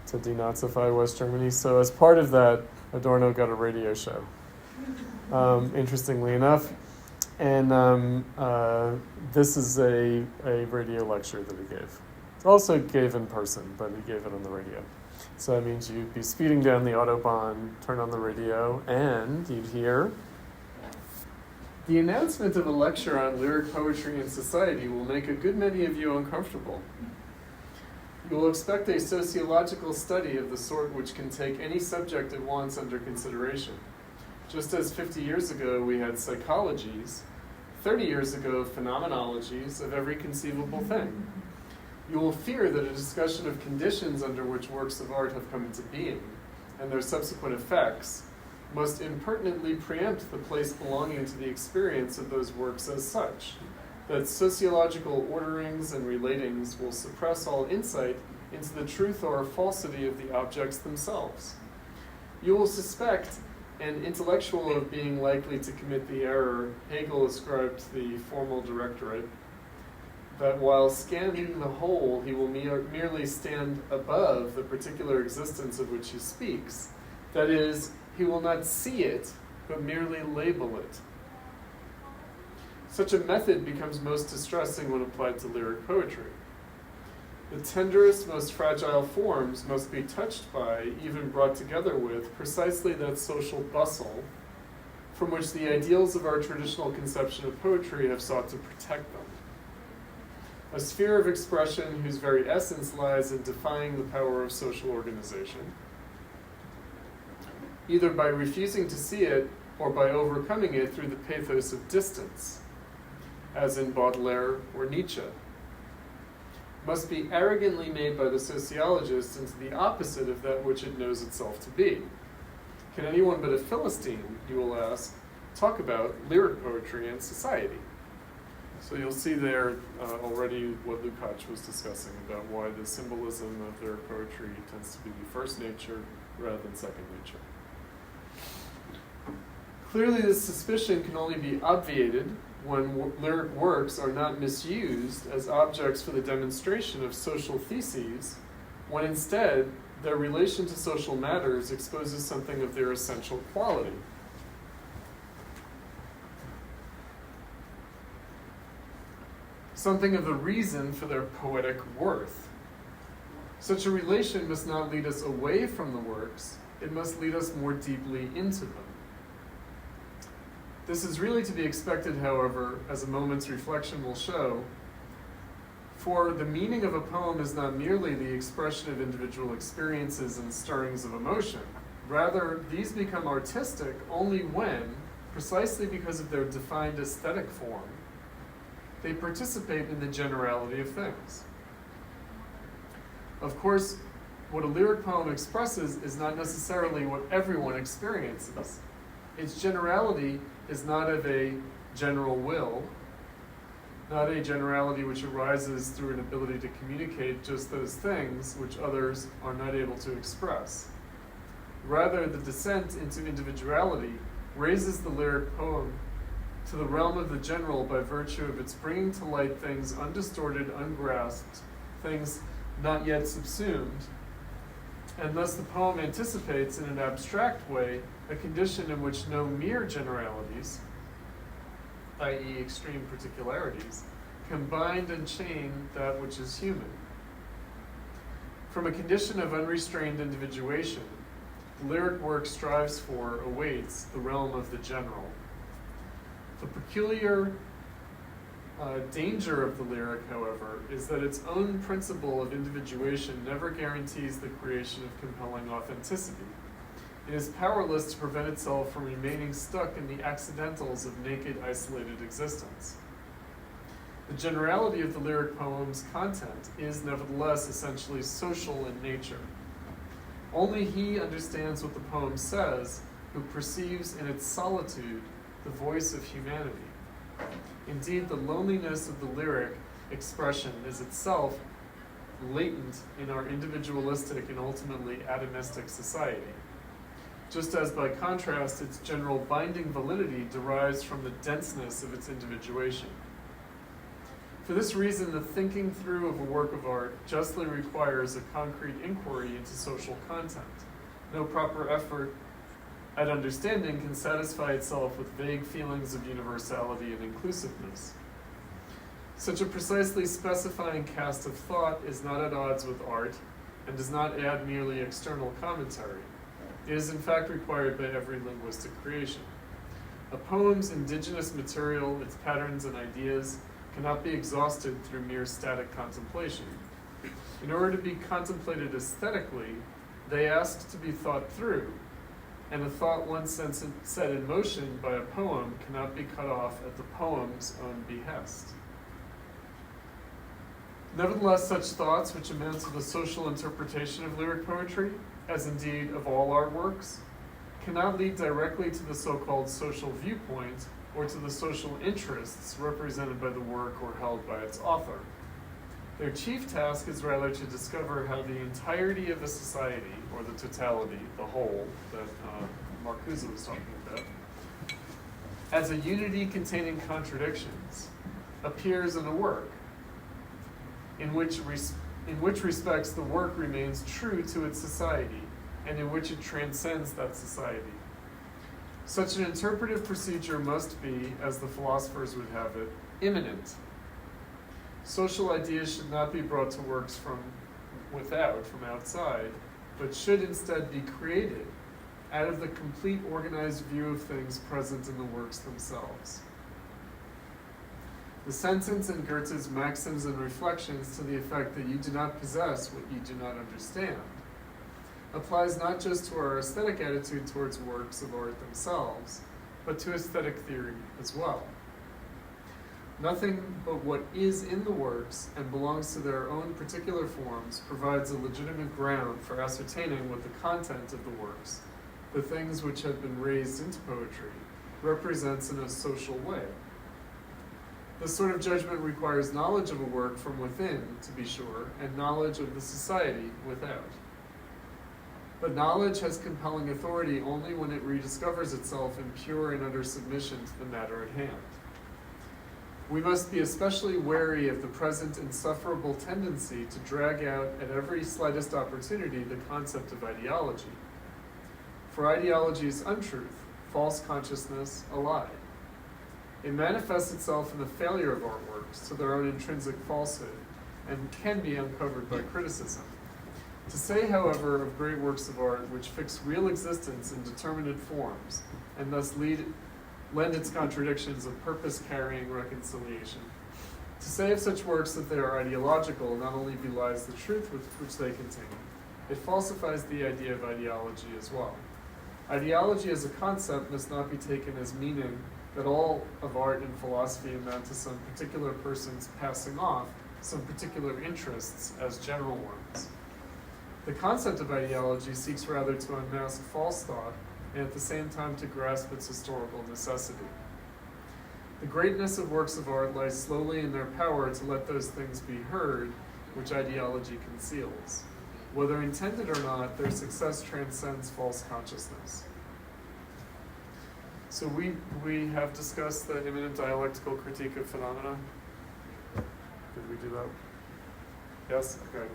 Speaker 1: to denazify West Germany. So as part of that, Adorno got a radio show, interestingly enough. And this is a radio lecture that he gave. Also gave in person, but he gave it on the radio. So that means you'd be speeding down the Autobahn, turn on the radio, and you'd hear, "The announcement of a lecture on lyric poetry and society will make a good many of you uncomfortable. You will expect a sociological study of the sort which can take any subject at once under consideration. Just as 50 years ago we had psychologies, 30 years ago phenomenologies of every conceivable thing. You will fear that a discussion of conditions under which works of art have come into being, and their subsequent effects, must impertinently preempt the place belonging to the experience of those works as such, that sociological orderings and relatings will suppress all insight into the truth or falsity of the objects themselves. You will suspect an intellectual of being likely to commit the error Hegel ascribed to the formal directorate, that while scanning the whole, he will merely stand above the particular existence of which he speaks. That is, he will not see it, but merely label it. Such a method becomes most distressing when applied to lyric poetry. The tenderest, most fragile forms must be touched by, even brought together with, precisely that social bustle from which the ideals of our traditional conception of poetry have sought to protect them. A sphere of expression whose very essence lies in defying the power of social organization, either by refusing to see it or by overcoming it through the pathos of distance, as in Baudelaire or Nietzsche, must be arrogantly made by the sociologist into the opposite of that which it knows itself to be. Can anyone but a Philistine, you will ask, talk about lyric poetry and society? So you'll see there already what Lukács was discussing about why the symbolism of lyric poetry tends to be first nature rather than second nature. Clearly, this suspicion can only be obviated when lyric works are not misused as objects for the demonstration of social theses, when instead their relation to social matters exposes something of their essential quality. Something of the reason for their poetic worth. Such a relation must not lead us away from the works, it must lead us more deeply into them. This is really to be expected, however, as a moment's reflection will show, for the meaning of a poem is not merely the expression of individual experiences and stirrings of emotion. Rather, these become artistic only when, precisely because of their defined aesthetic form, they participate in the generality of things. Of course, what a lyric poem expresses is not necessarily what everyone experiences. Its generality is not of a general will, not a generality which arises through an ability to communicate just those things which others are not able to express. Rather, the descent into individuality raises the lyric poem to the realm of the general by virtue of its bringing to light things undistorted, ungrasped, things not yet subsumed, and thus the poem anticipates in an abstract way a condition in which no mere generalities, i.e. extreme particularities, can bind and chain that which is human. From a condition of unrestrained individuation, the lyric work strives for, awaits, the realm of the general. The peculiar danger of the lyric, however, is that its own principle of individuation never guarantees the creation of compelling authenticity. It is powerless to prevent itself from remaining stuck in the accidentals of naked, isolated existence. The generality of the lyric poem's content is nevertheless essentially social in nature. Only he understands what the poem says who perceives in its solitude the voice of humanity. Indeed, the loneliness of the lyric expression is itself latent in our individualistic and ultimately atomistic society. just as by contrast its general binding validity derives from the denseness of its individuation. For this reason, the thinking through of a work of art justly requires a concrete inquiry into social content. No proper effort at understanding can satisfy itself with vague feelings of universality and inclusiveness. Such a precisely specifying cast of thought is not at odds with art and does not add merely external commentary. It is in fact required by every linguistic creation. A poem's indigenous material, its patterns and ideas, cannot be exhausted through mere static contemplation. In order to be contemplated aesthetically, they ask to be thought through, and a thought once set in motion by a poem cannot be cut off at the poem's own behest. Nevertheless, such thoughts, which amount to the social interpretation of lyric poetry, as indeed of all art works, cannot lead directly to the so-called social viewpoint or to the social interests represented by the work or held by its author. Their chief task is rather to discover how the entirety of a society, or the totality, the whole, that Marcuse was talking about, as a unity containing contradictions, appears in a work, in which respects the work remains true to its society, and in which it transcends that society. Such an interpretive procedure must be, as the philosophers would have it, immanent. Social ideas should not be brought to works from without, from outside, but should instead be created out of the complete organized view of things present in the works themselves. The sentence in Goethe's Maxims and Reflections to the effect that you do not possess what you do not understand applies not just to our aesthetic attitude towards works of art themselves, but to aesthetic theory as well. Nothing but what is in the works and belongs to their own particular forms provides a legitimate ground for ascertaining what the content of the works, the things which have been raised into poetry, represents in a social way. This sort of judgment requires knowledge of a work from within, to be sure, and knowledge of the society without. But knowledge has compelling authority only when it rediscovers itself in pure and utter submission to the matter at hand. We must be especially wary of the present insufferable tendency to drag out at every slightest opportunity the concept of ideology. For ideology is untruth, false consciousness, a lie. It manifests itself in the failure of artworks to their own intrinsic falsehood and can be uncovered by criticism. To say, however, of great works of art which fix real existence in determinate forms and thus lend its contradictions a purpose-carrying reconciliation. To say of such works that they are ideological not only belies the truth which they contain, it falsifies the idea of ideology as well. Ideology as a concept must not be taken as meaning that all of art and philosophy amount to some particular person's passing off some particular interests as general ones. The concept of ideology seeks rather to unmask false thought and at the same time to grasp its historical necessity. The greatness of works of art lies slowly in their power to let those things be heard which ideology conceals. Whether intended or not, their success transcends false consciousness. So we have discussed the immanent dialectical critique of phenomena. Did we do that? Yes? Okay.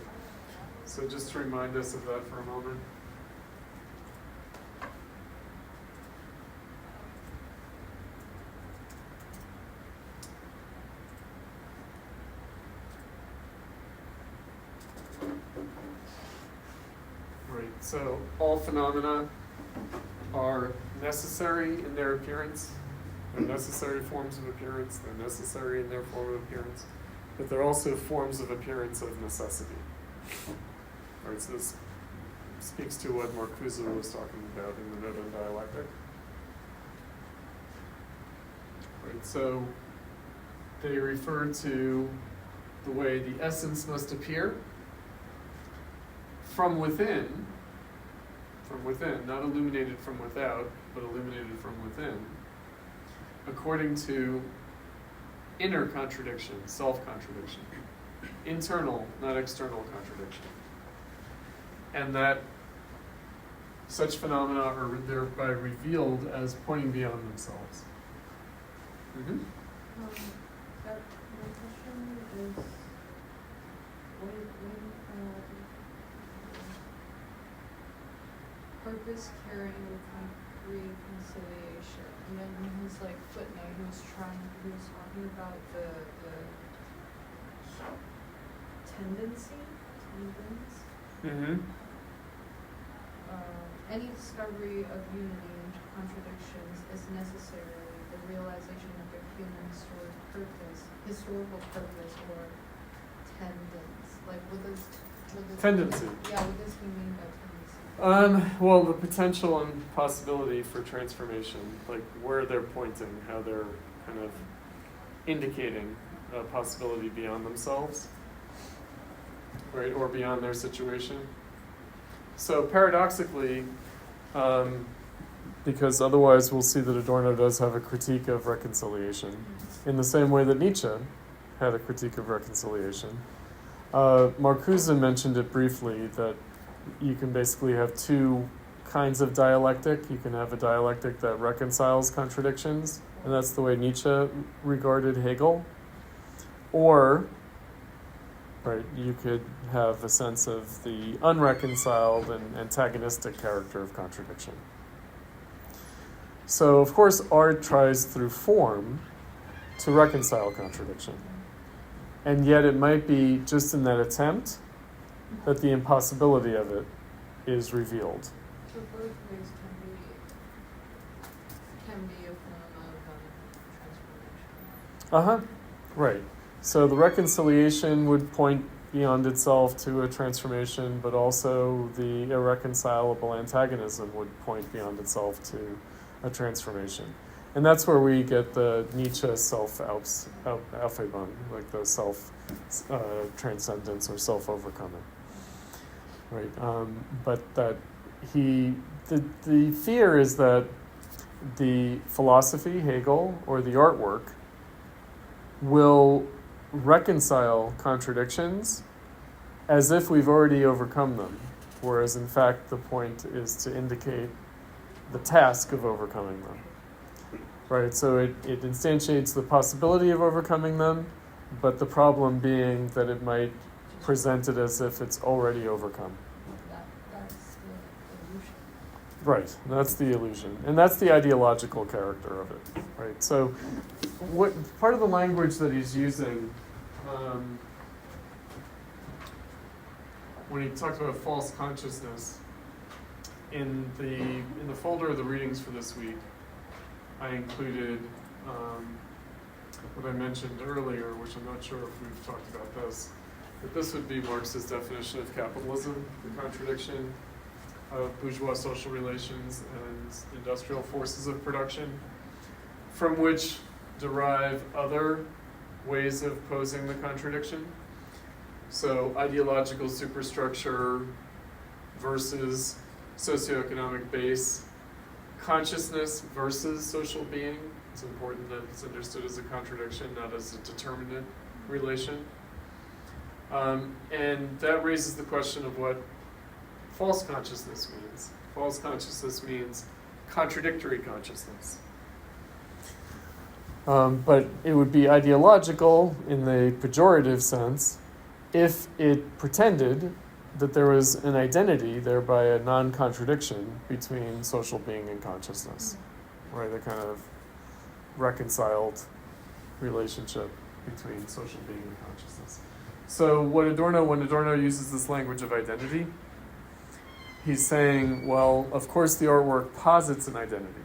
Speaker 1: So just to remind us of that for a moment. Right, so all phenomena are necessary in their appearance. They're necessary forms of appearance. They're necessary in their form of appearance. But they're also forms of appearance of necessity. All right, so this speaks to what Marcuse was talking about in the Note on Dialectic. Right, so they refer to the way the essence must appear from within, not illuminated from without, but illuminated from within, according to inner contradiction, self-contradiction, internal, not external contradiction. And that such phenomena are thereby revealed as pointing beyond themselves. Mm-hmm.
Speaker 3: That my question is, purpose carrying reconciliation, and then in his like footnote, he was talking about the tendency,
Speaker 1: Mm-hmm.
Speaker 3: Any discovery of unity and contradictions is necessarily the realization of a human historical purpose, or tendence. Like, what does
Speaker 1: Tendency.
Speaker 3: Yeah, what does he mean by tendency?
Speaker 1: Well, the potential and possibility for transformation, like where they're pointing, how they're kind of indicating a possibility beyond themselves, right, or beyond their situation. So paradoxically, because otherwise we'll see that Adorno does have a critique of reconciliation, in the same way that Nietzsche had a critique of reconciliation. Marcuse mentioned it briefly, that you can basically have two kinds of dialectic. You can have a dialectic that reconciles contradictions, and that's the way Nietzsche regarded Hegel. Or, right, you could have a sense of the unreconciled and antagonistic character of contradiction. So, of course, art tries through form to reconcile contradiction. And yet it might be just in that attempt that the impossibility of it is revealed.
Speaker 3: So both ways can be a phenomenon of transformation.
Speaker 1: Right. So the reconciliation would point beyond itself to a transformation, but also the irreconcilable antagonism would point beyond itself to a transformation. And that's where we get the Nietzsche self-Aufhebung, like the self-transcendence or self-overcoming. Right, but that the fear is that the philosophy, Hegel, or the artwork will reconcile contradictions as if we've already overcome them, whereas in fact the point is to indicate the task of overcoming them. Right, so it instantiates the possibility of overcoming them, but the problem being that it might present it as if it's already overcome.
Speaker 3: That's the illusion.
Speaker 1: Right, that's the illusion. And that's the ideological character of it. Right, so what part of the language that he's using when he talks about false consciousness, in the folder of the readings for this week, I included what I mentioned earlier, which I'm not sure if we've talked about this, but this would be Marx's definition of capitalism, the contradiction of bourgeois social relations and industrial forces of production, from which derive other ways of posing the contradiction. So ideological superstructure versus socioeconomic base, consciousness versus social being. It's important that it's understood as a contradiction, not as a determinate relation. And that raises the question of what false consciousness means. False consciousness means contradictory consciousness. But it would be ideological in the pejorative sense if it pretended that there was an identity, thereby a non-contradiction between social being and consciousness, right? A kind of reconciled relationship between social being and consciousness. So when Adorno uses this language of identity, he's saying, well, of course the artwork posits an identity,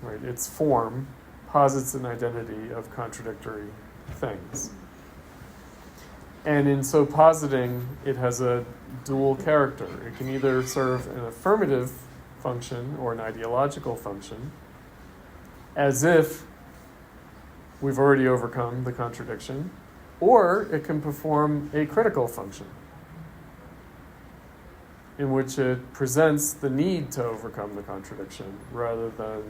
Speaker 1: right? Its form posits an identity of contradictory things. And in so positing, it has a dual character. It can either serve an affirmative function or an ideological function, as if we've already overcome the contradiction, or it can perform a critical function, in which it presents the need to overcome the contradiction rather than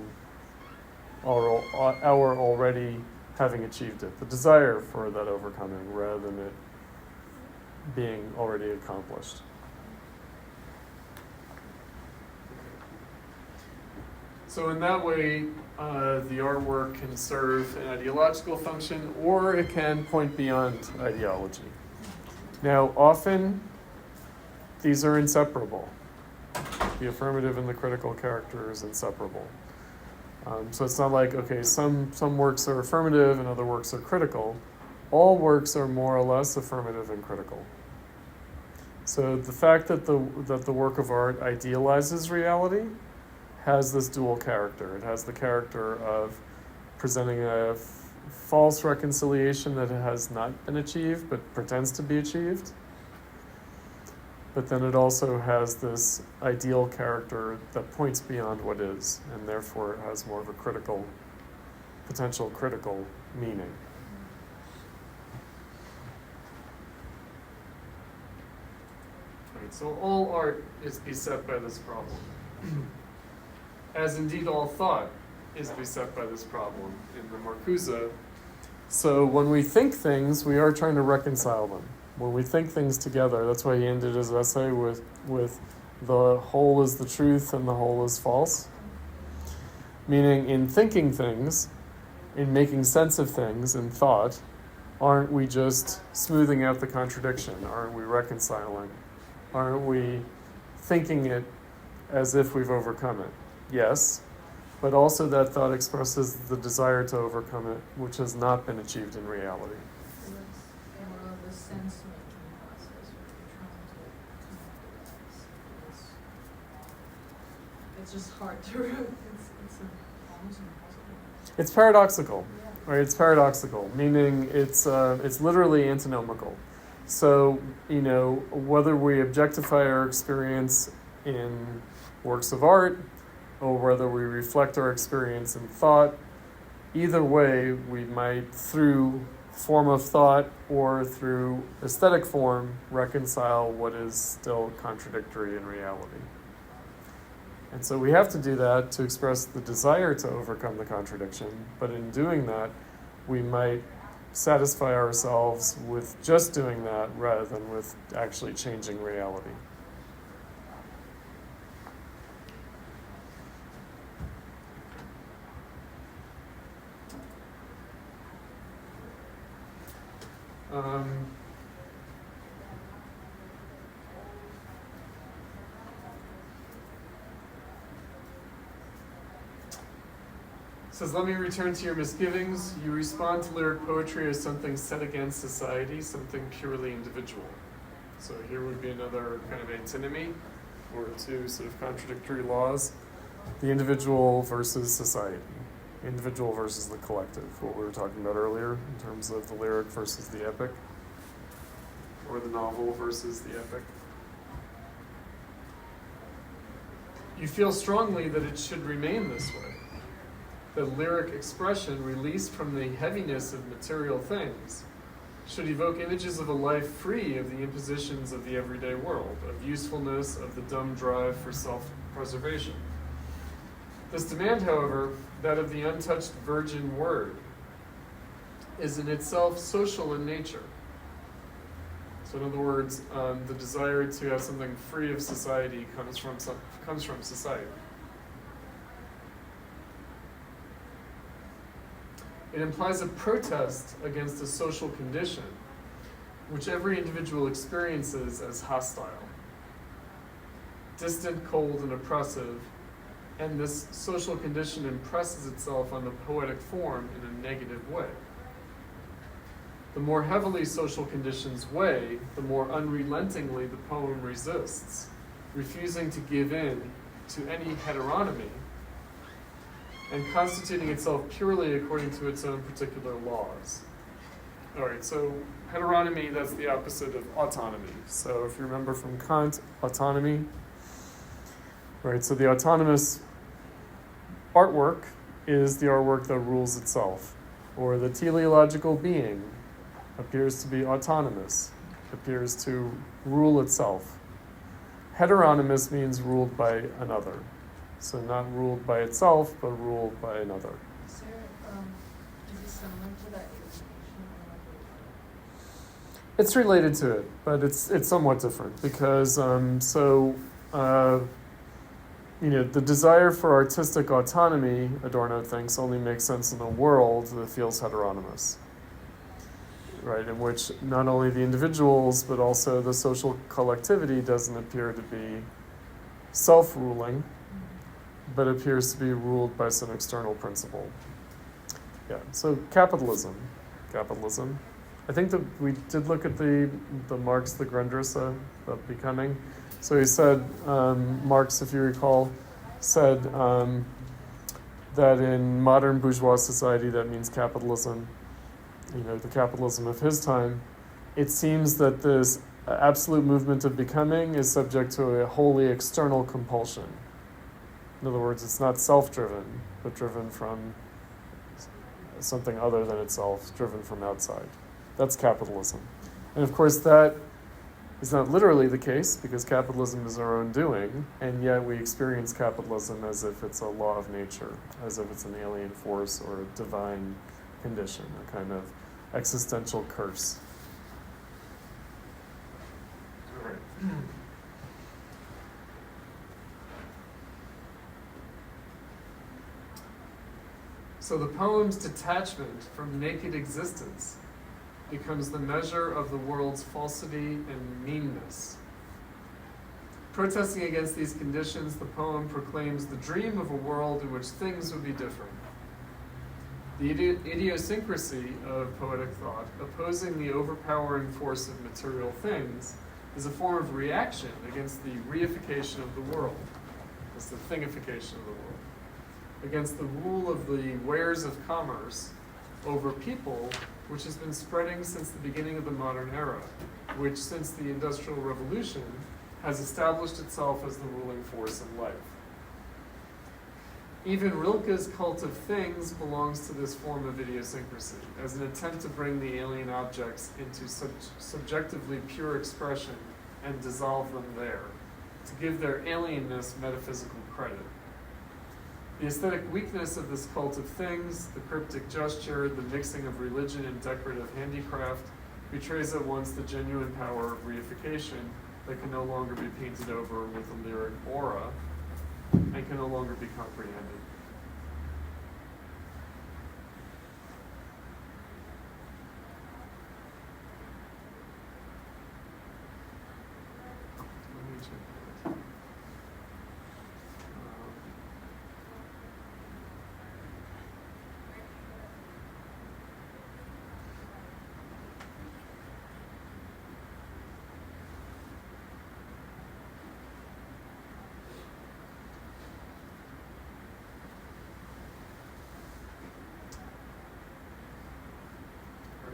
Speaker 1: our already having achieved it, the desire for that overcoming rather than it being already accomplished. So in that way, the artwork can serve an ideological function, or it can point beyond ideology. Now, often, these are inseparable. The affirmative and the critical character is inseparable. So it's not like, okay, some works are affirmative and other works are critical. All works are more or less affirmative and critical. So the fact that the work of art idealizes reality has this dual character. It has the character of presenting a false reconciliation that has not been achieved but pretends to be achieved. But then it also has this ideal character that points beyond what is, and therefore it has more of a potential critical meaning. Right, so all art is beset by this problem. As indeed all thought is beset by this problem in the Marcuse. So when we think things, we are trying to reconcile them. When we think things together, that's why he ended his essay with the whole is the truth and the whole is false. Meaning in thinking things, in making sense of things in thought, aren't we just smoothing out the contradiction? Aren't we reconciling? Aren't we thinking it as if we've overcome it? Yes, but also that thought expresses the desire to overcome it, which has not been achieved in reality.
Speaker 3: So it's more of a sense-making process where you're trying to connect the it's just hard to almost impossible.
Speaker 1: It's paradoxical,
Speaker 3: Yeah.
Speaker 1: right? It's paradoxical, meaning it's literally antinomical. So, whether we objectify our experience in works of art, or whether we reflect our experience in thought, either way, we might, through form of thought or through aesthetic form, reconcile what is still contradictory in reality. And so we have to do that to express the desire to overcome the contradiction, but in doing that, we might satisfy ourselves with just doing that rather than with actually changing reality. Says, let me return to your misgivings. You respond to lyric poetry as something set against society, something purely individual. So here would be another kind of antinomy, or two sort of contradictory laws. The individual versus society. Individual versus the collective, what we were talking about earlier in terms of the lyric versus the epic, or the novel versus the epic. You feel strongly that it should remain this way. The lyric expression, released from the heaviness of material things, should evoke images of a life free of the impositions of the everyday world, of usefulness, of the dumb drive for self-preservation. This demand, however, that of the untouched virgin word, is in itself social in nature. So in other words, the desire to have something free of society comes from society. It implies a protest against a social condition, which every individual experiences as hostile, distant, cold, and oppressive, and this social condition impresses itself on the poetic form in a negative way. The more heavily social conditions weigh, the more unrelentingly the poem resists, refusing to give in to any heteronomy, and constituting itself purely according to its own particular laws. All right, so heteronomy, that's the opposite of autonomy. So if you remember from Kant, autonomy, right, so the autonomous artwork is the artwork that rules itself, or the teleological being appears to be autonomous, appears to rule itself. Heteronymous means ruled by another. So not ruled by itself, but ruled by another.
Speaker 3: Is it similar to that alienation?
Speaker 1: It's related to it, but it's somewhat different because the desire for artistic autonomy, Adorno thinks, only makes sense in a world that feels heteronymous, right? In which not only the individuals, but also the social collectivity doesn't appear to be self-ruling, but appears to be ruled by some external principle. Yeah, so capitalism. I think that we did look at the Marx, the Grundrisse of becoming. So he said, Marx, if you recall, said that in modern bourgeois society, that means capitalism, the capitalism of his time. It seems that this absolute movement of becoming is subject to a wholly external compulsion. In other words, it's not self-driven, but driven from something other than itself, driven from outside. That's capitalism. And of course, that is not literally the case, because capitalism is our own doing, and yet we experience capitalism as if it's a law of nature, as if it's an alien force or a divine condition, a kind of existential curse. All right. So the poem's detachment from naked existence becomes the measure of the world's falsity and meanness. Protesting against these conditions, the poem proclaims the dream of a world in which things would be different. The idiosyncrasy of poetic thought, opposing the overpowering force of material things, is a form of reaction against the reification of the world. It's the thingification of the world. Against the rule of the wares of commerce over people, which has been spreading since the beginning of the modern era, which since the Industrial Revolution has established itself as the ruling force in life. Even Rilke's cult of things belongs to this form of idiosyncrasy, as an attempt to bring the alien objects into subjectively pure expression and dissolve them there, to give their alienness metaphysical credit. The aesthetic weakness of this cult of things, the cryptic gesture, the mixing of religion and decorative handicraft, betrays at once the genuine power of reification that can no longer be painted over with a lyric aura and can no longer be comprehended. Let me check that.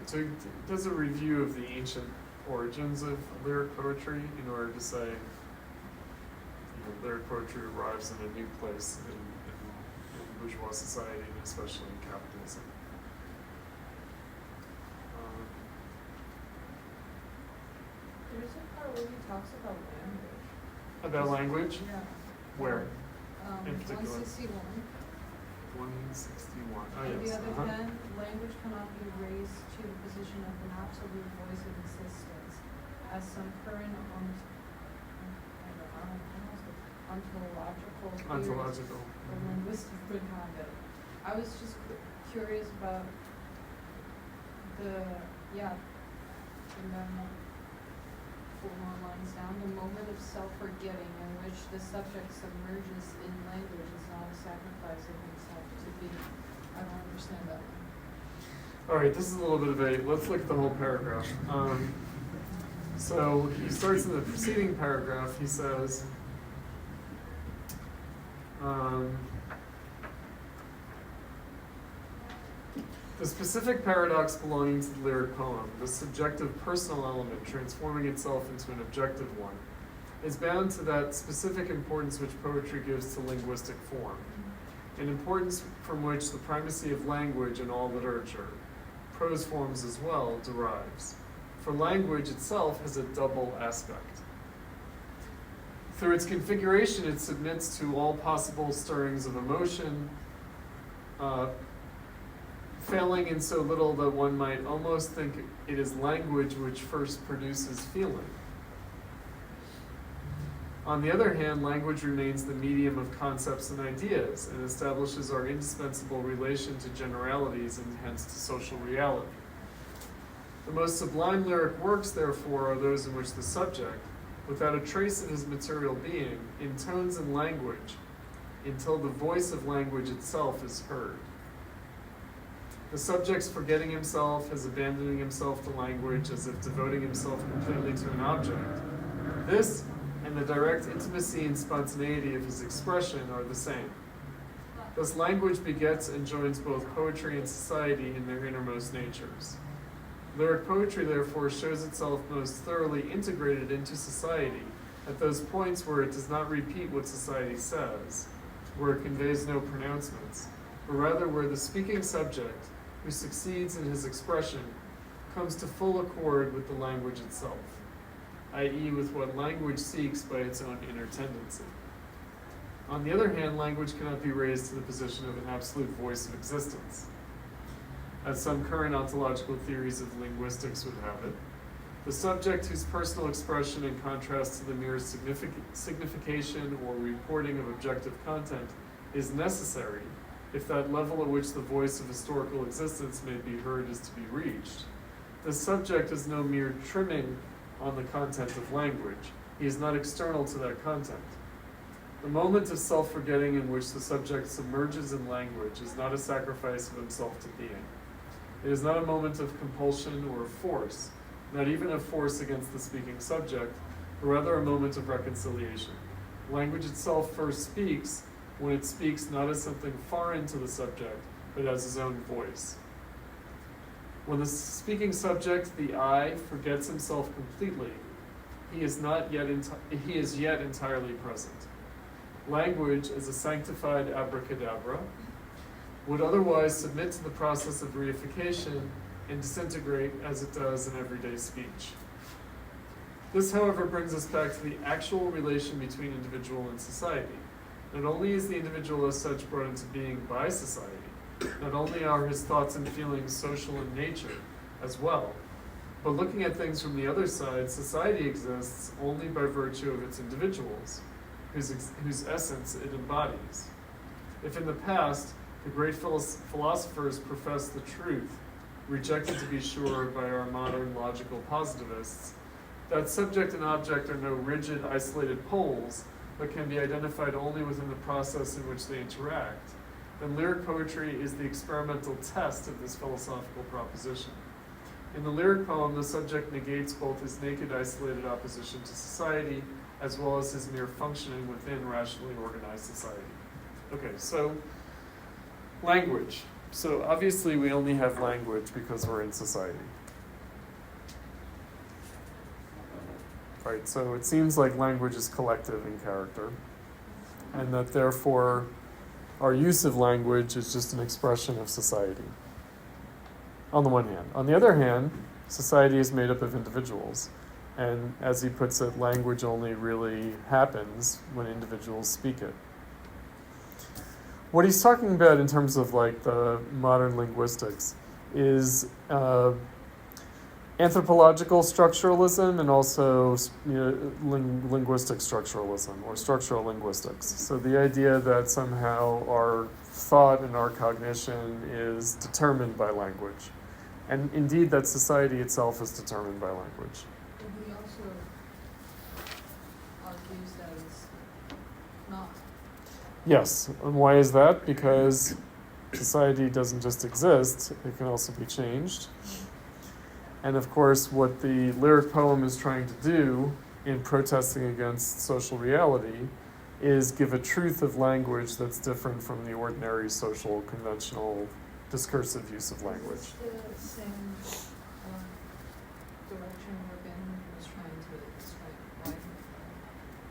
Speaker 1: So he does a review of the ancient origins of lyric poetry in order to say, lyric poetry arrives in a new place in bourgeois society, and especially in capitalism.
Speaker 3: There's a part where he talks about language.
Speaker 1: About language?
Speaker 3: Yeah.
Speaker 1: Where? In particular?
Speaker 3: 161.
Speaker 1: 161. Oh,
Speaker 3: On the
Speaker 1: yes.
Speaker 3: other hand, language cannot be raised to the position of an absolute voice of existence, as some current ontological
Speaker 1: Ontological.
Speaker 3: or linguistic would have it. I was just curious about the four more lines down, the moment of self-forgetting in which the subject submerges in language is not a sacrifice of himself to be. I don't understand that one.
Speaker 1: All right, this is a little bit of a, let's look at the whole paragraph. So he starts in the preceding paragraph, he says, the specific paradox belonging to the lyric poem, the subjective personal element transforming itself into an objective one, is bound to that specific importance which poetry gives to linguistic form, an importance from which the primacy of language in all literature, prose forms as well, derives. For language itself has a double aspect. Through its configuration, it submits to all possible stirrings of emotion, failing in so little that one might almost think it is language which first produces feeling. On the other hand, language remains the medium of concepts and ideas and establishes our indispensable relation to generalities and hence to social reality. The most sublime lyric works, therefore, are those in which the subject, without a trace in his material being, intones in language until the voice of language itself is heard. The subject's forgetting himself, his abandoning himself to language as if devoting himself completely to an object. This and the direct intimacy and spontaneity of his expression are the same. Thus language begets and joins both poetry and society in their innermost natures. Lyric poetry, therefore, shows itself most thoroughly integrated into society at those points where it does not repeat what society says, where it conveys no pronouncements, but rather where the speaking subject, who succeeds in his expression, comes to full accord with the language itself, i.e. with what language seeks by its own inner tendency. On the other hand, language cannot be raised to the position of an absolute voice of existence. As some current ontological theories of linguistics would have it, the subject whose personal expression, in contrast to the mere signification or reporting of objective content, is necessary if that level at which the voice of historical existence may be heard is to be reached. The subject is no mere trimming on the content of language. He is not external to that content. The moment of self-forgetting in which the subject submerges in language is not a sacrifice of himself to being. It is not a moment of compulsion or of force, not even of force against the speaking subject, but rather a moment of reconciliation. Language itself first speaks when it speaks not as something foreign to the subject, but as his own voice. When the speaking subject, the I, forgets himself completely, he is yet entirely present. Language, as a sanctified abracadabra, would otherwise submit to the process of reification and disintegrate as it does in everyday speech. This, however, brings us back to the actual relation between individual and society. Not only is the individual as such brought into being by society, not only are his thoughts and feelings social in nature as well, but looking at things from the other side, society exists only by virtue of its individuals, whose essence it embodies. If in the past, the great philosophers professed the truth, rejected to be sure by our modern logical positivists, that subject and object are no rigid, isolated poles, but can be identified only within the process in which they interact, then lyric poetry is the experimental test of this philosophical proposition. In the lyric poem, the subject negates both his naked, isolated opposition to society, as well as his mere functioning within rationally organized society. Okay, so language. So obviously we only have language because we're in society. Right, so it seems like language is collective in character, and that therefore our use of language is just an expression of society, on the one hand. On the other hand, society is made up of individuals, and as he puts it, language only really happens when individuals speak it. What he's talking about in terms of like the modern linguistics is anthropological structuralism and also linguistic structuralism or structural linguistics. So the idea that somehow our thought and our cognition is determined by language. And indeed that society itself is determined by language.
Speaker 3: And he also argues that it's not.
Speaker 1: Yes, and why is that? Because society doesn't just exist, it can also be changed. And of course, what the lyric poem is trying to do in protesting against social reality is give a truth of language that's different from the ordinary social, conventional, discursive use of language.
Speaker 3: Is this the same direction we're in? He was trying to describe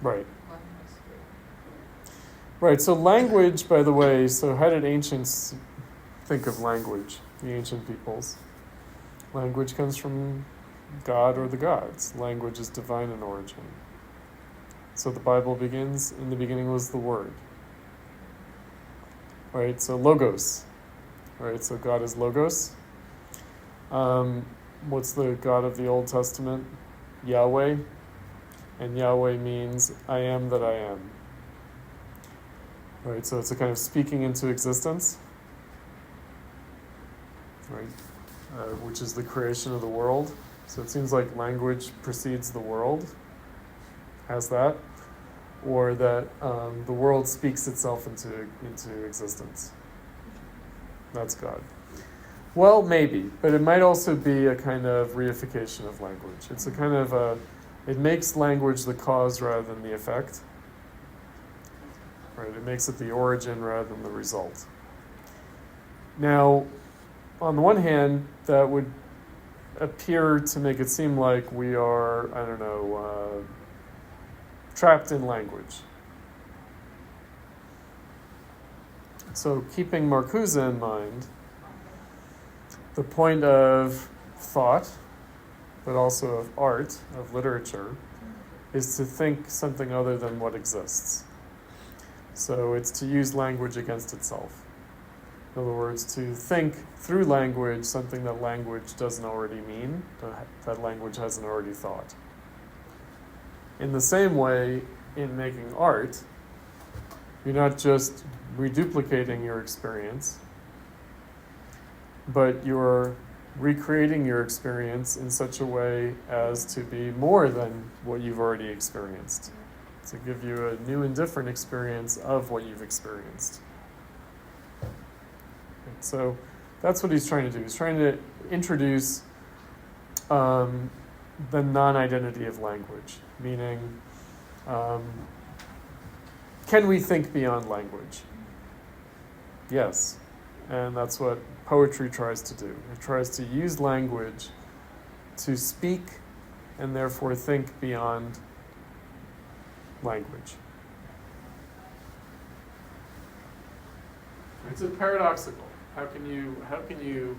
Speaker 1: Right.
Speaker 3: why he was
Speaker 1: Right, so language, by the way, so how did ancients think of language, the ancient peoples? Language comes from God or the gods. Language is divine in origin. So the Bible begins, in the beginning was the Word. Right, so logos. Right, so God is logos. What's the God of the Old Testament? Yahweh. and Yahweh means I am that I am. Right, so it's a kind of speaking into existence, right, which is the creation of the world. So it seems like language precedes the world, has that, or that the world speaks itself into existence. That's God. Well, maybe, but it might also be a kind of reification of language. It's a kind of it makes language the cause rather than the effect. Right, it makes it the origin rather than the result. Now, on the one hand, that would appear to make it seem like we are, I don't know, trapped in language. So keeping Marcuse in mind, the point of thought, but also of art, of literature, is to think something other than what exists. So it's to use language against itself. In other words, to think through language something that language doesn't already mean, that language hasn't already thought. In the same way, in making art, you're not just reduplicating your experience, but you're recreating your experience in such a way as to be more than what you've already experienced, to give you a new and different experience of what you've experienced. So that's what he's trying to do. He's trying to introduce the non-identity of language, meaning, can we think beyond language? Yes, and that's what poetry tries to do. It tries to use language to speak and therefore think beyond language. It's a paradoxical. How can you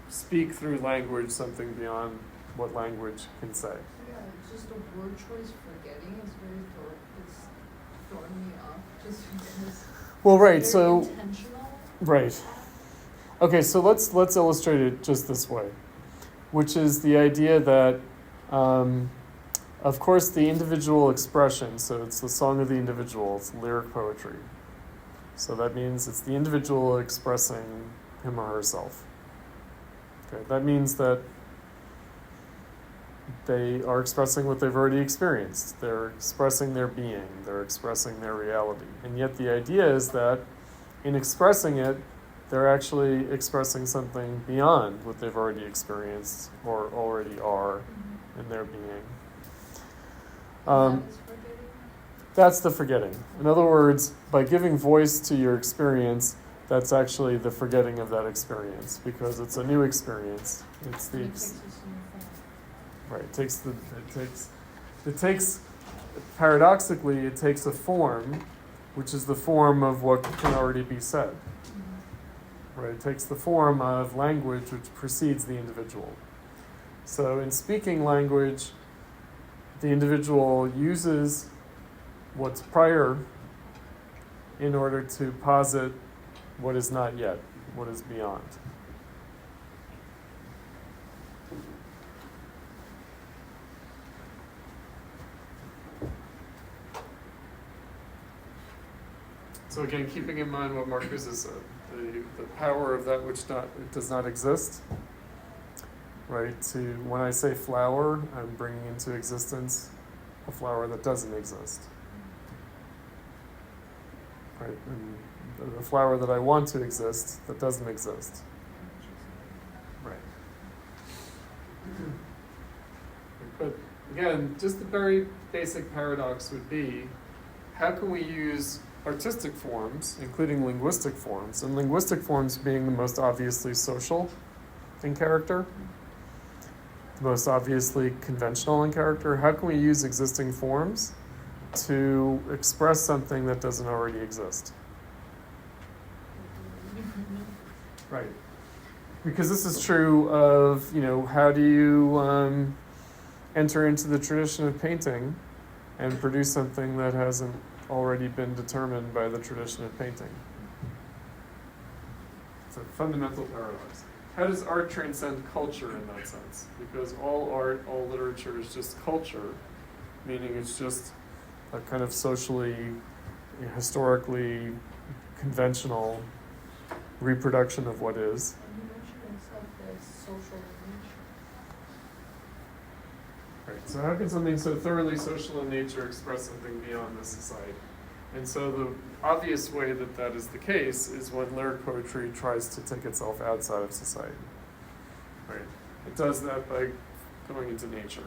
Speaker 1: speak through language something beyond what language can say?
Speaker 3: Yeah, it's just a word choice forgetting is it's throwing me off just because
Speaker 1: Well, right,
Speaker 3: it's
Speaker 1: so
Speaker 3: very intentional.
Speaker 1: right. Okay, so let's illustrate it just this way, which is the idea that, of course, the individual expression, so it's the song of the individual, it's lyric poetry. So that means it's the individual expressing him or herself. Okay, that means that they are expressing what they've already experienced. They're expressing their being, they're expressing their reality. And yet the idea is that in expressing it, they're actually expressing something beyond what they've already experienced or already are in their being.
Speaker 3: That is forgetting.
Speaker 1: That's the forgetting. In other words, by giving voice to your experience, that's actually the forgetting of that experience because it's a new experience. It's the
Speaker 3: And it takes us in the form.
Speaker 1: right. It takes paradoxically it takes a form, which is the form of what can already be said. Right. It takes the form of language which precedes the individual. So in speaking language, the individual uses what's prior in order to posit what is not yet, what is beyond. So again, keeping in mind what Marcuse has said, the power of that which does not exist, right? When I say flower, I'm bringing into existence a flower that doesn't exist. Right, and the flower that I want to exist that doesn't exist. Right. But again, just the very basic paradox would be, how can we use artistic forms, including linguistic forms, and linguistic forms being the most obviously social in character, the most obviously conventional in character, how can we use existing forms to express something that doesn't already exist? Right. Because this is true of, how do you enter into the tradition of painting and produce something that hasn't already been determined by the tradition of painting? It's a fundamental paradox. How does art transcend culture in that sense? Because all art, all literature is just culture meaning it's just a kind of socially, historically conventional reproduction of what is.
Speaker 3: And he mentioned himself as social in nature.
Speaker 1: Right, so how can something so thoroughly social in nature express something beyond this society? And so the obvious way that that is the case is when lyric poetry tries to take itself outside of society. Right, it does that by going into nature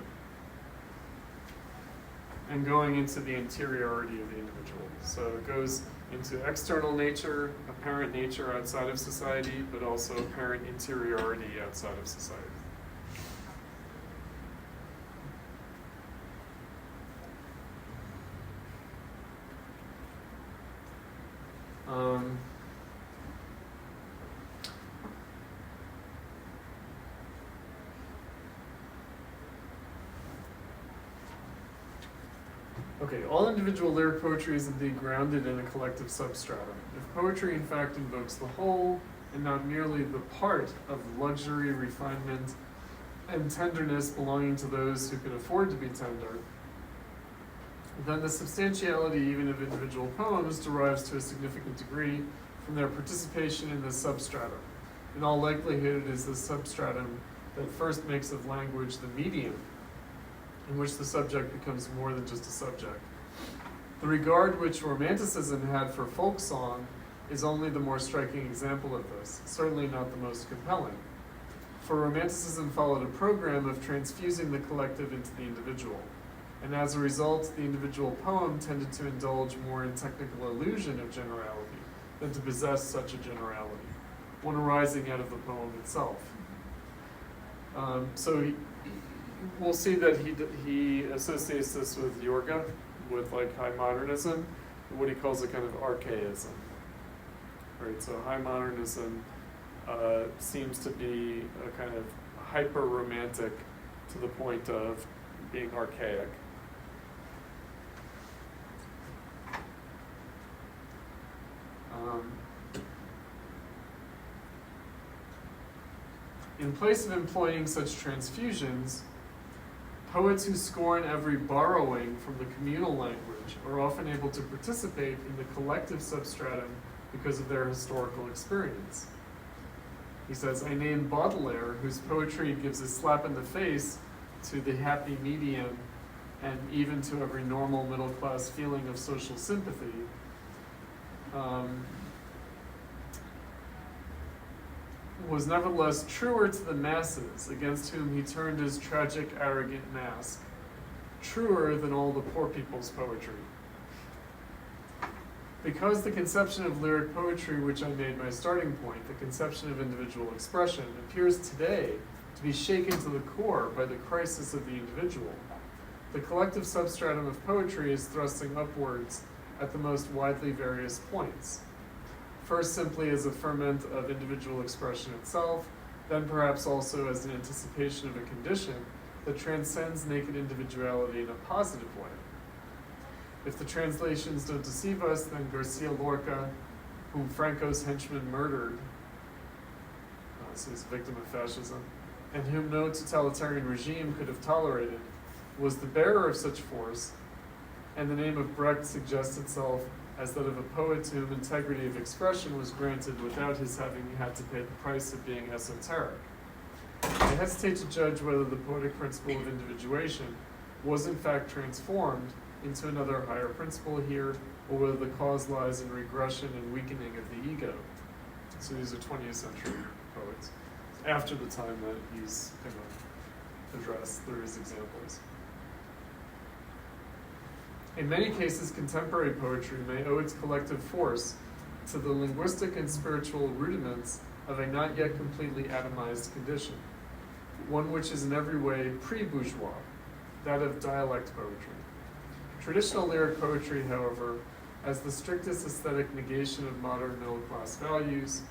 Speaker 1: and going into the interiority of the individual. So it goes into external nature, apparent nature outside of society, but also apparent interiority outside of society. Okay, all individual lyric poetry is indeed grounded in a collective substratum. If poetry in fact invokes the whole, and not merely the part of luxury, refinement, and tenderness belonging to those who can afford to be tender, then the substantiality even of individual poems derives to a significant degree from their participation in this substratum. In all likelihood, it is this substratum that first makes of language the medium in which the subject becomes more than just a subject. The regard which Romanticism had for folk song is only the more striking example of this, certainly not the most compelling. For Romanticism followed a program of transfusing the collective into the individual, and as a result, the individual poem tended to indulge more in technical illusion of generality than to possess such a generality, one arising out of the poem itself. We'll see that he associates this with Yorga, with like high modernism, what he calls a kind of archaism. Right, so high modernism seems to be a kind of hyper romantic to the point of being archaic. In place of employing such transfusions, poets who scorn every borrowing from the communal language are often able to participate in the collective substratum because of their historical experience. He says, I name Baudelaire, whose poetry gives a slap in the face to the happy medium and even to every normal middle-class feeling of social sympathy. Was nevertheless truer to the masses, against whom he turned his tragic, arrogant mask, truer than all the poor people's poetry. Because the conception of lyric poetry, which I made my starting point, the conception of individual expression, appears today to be shaken to the core by the crisis of the individual, the collective substratum of poetry is thrusting upwards at the most widely various points. First simply as a ferment of individual expression itself, then perhaps also as an anticipation of a condition that transcends naked individuality in a positive way. If the translations don't deceive us, then Garcia Lorca, whom Franco's henchmen murdered, so he's a victim of fascism, and whom no totalitarian regime could have tolerated, was the bearer of such force, and the name of Brecht suggests itself as that of a poet to whom integrity of expression was granted without his having had to pay the price of being esoteric. I hesitate to judge whether the poetic principle of individuation was in fact transformed into another higher principle here, or whether the cause lies in regression and weakening of the ego. So these are 20th century poets, after the time that he's going to address through his examples. In many cases, contemporary poetry may owe its collective force to the linguistic and spiritual rudiments of a not yet completely atomized condition, one which is in every way pre-bourgeois, that of dialect poetry. Traditional lyric poetry, however, as the strictest aesthetic negation of modern middle-class values,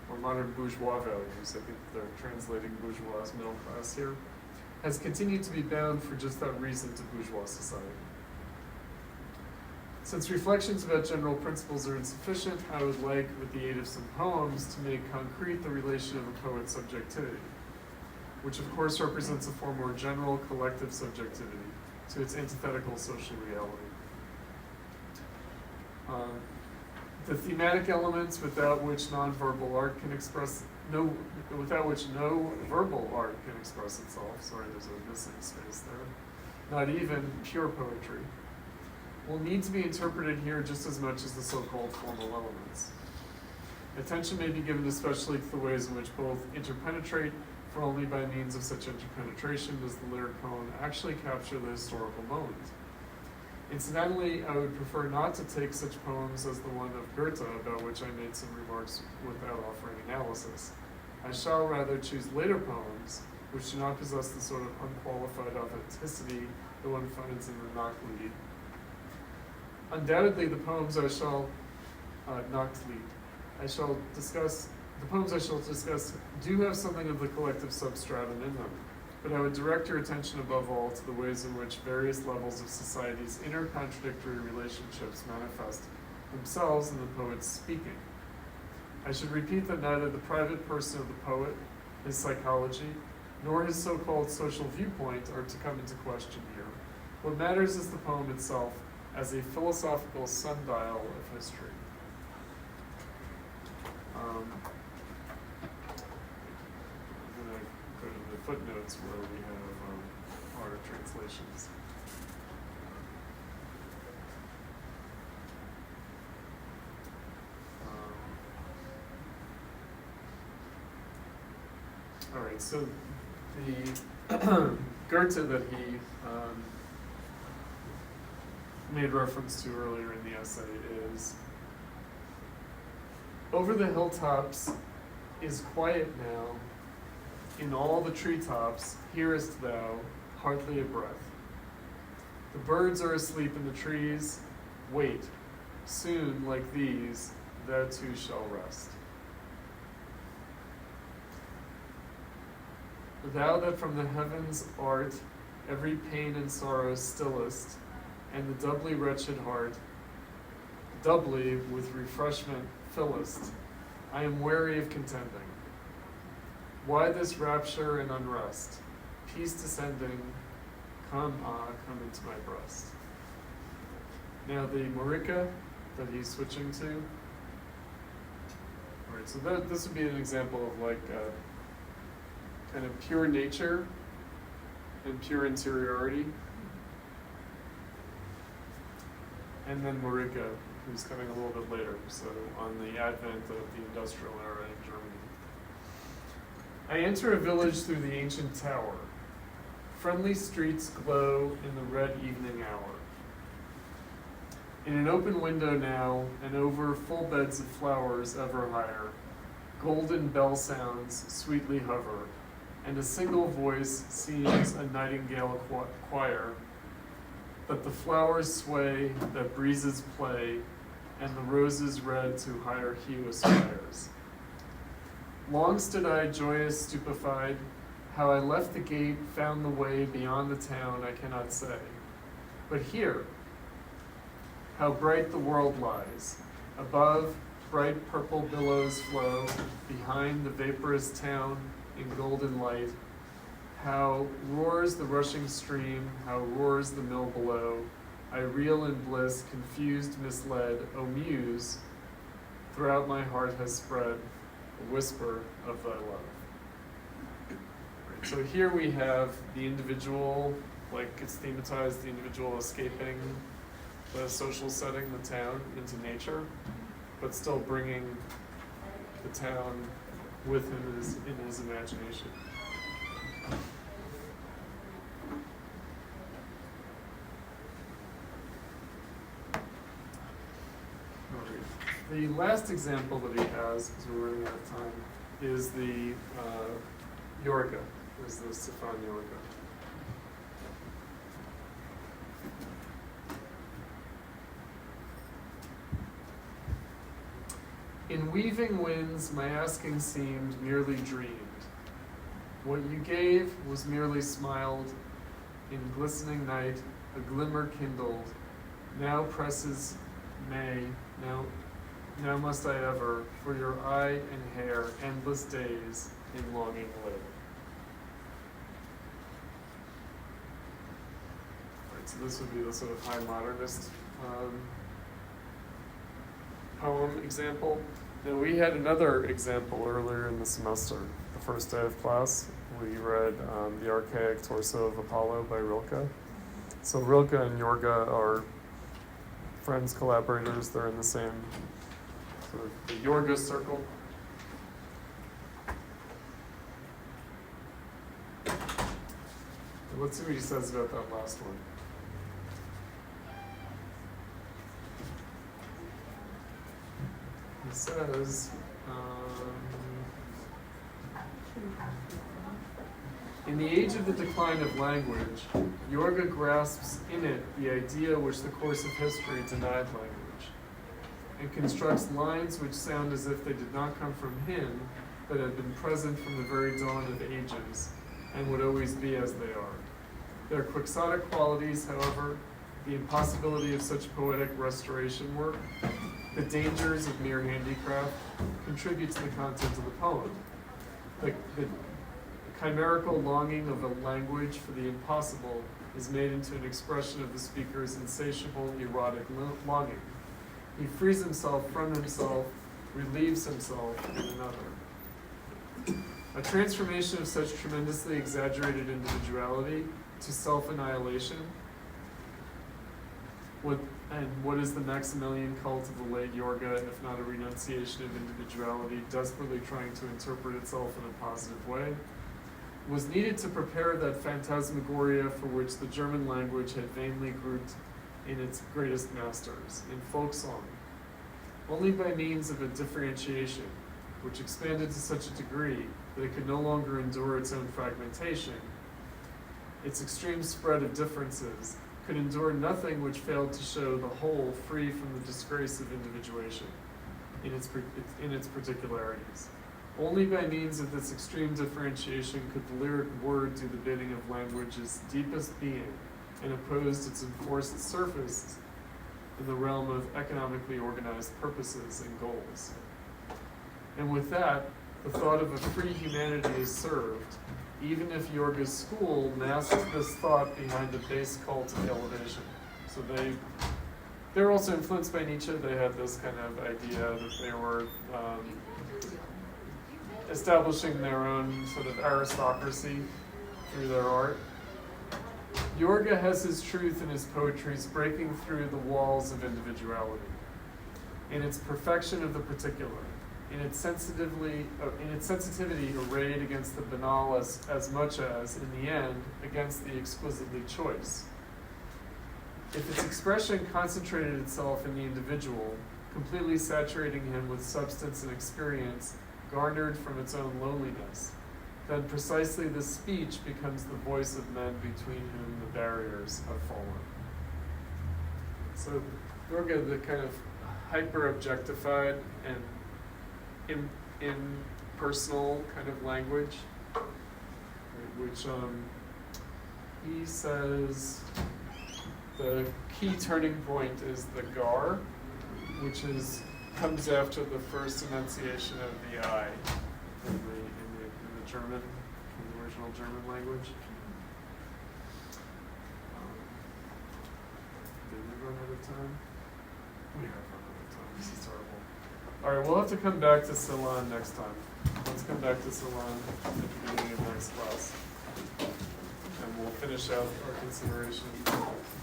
Speaker 1: or modern bourgeois values, I think they're translating bourgeois as middle class here, has continued to be bound for just that reason to bourgeois society. Since reflections about general principles are insufficient, I would like, with the aid of some poems, to make concrete the relation of a poet's subjectivity, which of course represents a far more general collective subjectivity, to its antithetical social reality. The thematic elements without which nonverbal art can express without which no verbal art can express itself. Sorry, there's a missing space there. Not even pure poetry will need to be interpreted here just as much as the so-called formal elements. Attention may be given especially to the ways in which both interpenetrate, for only by means of such interpenetration does the lyric poem actually capture the historical moment. Incidentally, I would prefer not to take such poems as the one of Goethe, about which I made some remarks without offering analysis. I shall rather choose later poems, which do not possess the sort of unqualified authenticity that one finds in the Nachtlied. Undoubtedly, the poems I shall discuss do have something of the collective substratum in them, but I would direct your attention above all to the ways in which various levels of society's inter-contradictory relationships manifest themselves in the poet's speaking. I should repeat that neither the private person of the poet, his psychology, nor his so-called social viewpoint are to come into question here. What matters is the poem itself as a philosophical sundial of history. I'm going to go to the footnotes where we have our translations. All right, so the Goethe that he made reference to earlier in the essay is, over the hilltops is quiet now, in all the treetops hearest thou hardly a breath. The birds are asleep in the trees, wait, soon like these thou too shall rest. Thou that from the heavens art every pain and sorrow stillest, and the doubly wretched heart, doubly with refreshment fillest, I am weary of contending. Why this rapture and unrest? Peace descending, come, come into my breast. Now the Marika that he's switching to. All right, so this would be an example of like kind of pure nature and pure interiority. And then Marika, who's coming a little bit later, so on the advent of the industrial era in Germany. I enter a village through the ancient tower. Friendly streets glow in the red evening hour. In an open window now, and over full beds of flowers ever higher, golden bell sounds sweetly hover, and a single voice seems a nightingale choir, that the flowers sway, that breezes play, and the roses red to higher hue aspires. Long stood I joyous stupefied, how I left the gate, found the way beyond the town I cannot say. But here, how bright the world lies, above bright purple billows flow, behind the vaporous town in golden light, how roars the rushing stream, how roars the mill below. I reel in bliss, confused, misled, O Muse, throughout my heart has spread a whisper of thy love. Right, so here we have the individual, like it's thematized, the individual escaping the social setting, the town, into nature, but still bringing the town with him in his imagination. The last example that he has, because we're running out of time, is the Yorga, is the Stefan Yorga. In weaving winds, my asking seemed merely dreamed. What you gave was merely smiled. In glistening night, a glimmer kindled. Now presses May, now must I ever, for your eye and hair, endless days in longing live. So this would be the sort of high modernist poem example. Now we had another example earlier in the semester, the first day of class. We read The Archaic Torso of Apollo by Rilke. So Rilke and Jorge are friends, collaborators. They're in the same sort of the Jorge circle. Let's see what he says about that last one. He says, in the age of the decline of language, Jorge grasps in it the idea which the course of history denied language, and constructs lines which sound as if they did not come from him, but had been present from the very dawn of ages, and would always be as they are. Their quixotic qualities, however, the impossibility of such poetic restoration work, the dangers of mere handicraft, contribute to the content of the poem. The chimerical longing of a language for the impossible is made into an expression of the speaker's insatiable, erotic longing. He frees himself from himself, relieves himself in another. A transformation of such tremendously exaggerated individuality to self-annihilation. What is the Maximilian cult of the late Jorge, if not a renunciation of individuality, desperately trying to interpret itself in a positive way, was needed to prepare that phantasmagoria for which the German language had vainly grouped in its greatest masters, in folk song. Only by means of a differentiation, which expanded to such a degree that it could no longer endure its own fragmentation, its extreme spread of differences could endure nothing which failed to show the whole free from the disgrace of individuation in its particularities. Only by means of this extreme differentiation could the lyric word do the bidding of language's deepest being and oppose its enforced surface in the realm of economically organized purposes and goals. And with that, the thought of a free humanity is served, even if Jorge's school masked this thought behind a base cult of elevation. So they're also influenced by Nietzsche. They had this kind of idea that they were establishing their own sort of aristocracy through their art. Jorge has his truth in his poetries breaking through the walls of individuality, in its perfection of the particular, in its sensitivity arrayed against the banal as much as, in the end, against the exquisitely choice. If its expression concentrated itself in the individual, completely saturating him with substance and experience garnered from its own loneliness, then precisely this speech becomes the voice of men between whom the barriers have fallen. So Jorge, the kind of hyper-objectified and impersonal kind of language, right, which he says the key turning point is the gar, which comes after the first enunciation of the I in the German, in the original German language. Did we run out of time? We have run out of time. This is terrible. All right, we'll have to come back to Celan next time. Let's come back to Celan at the beginning of next class. And we'll finish out our consideration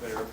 Speaker 1: there.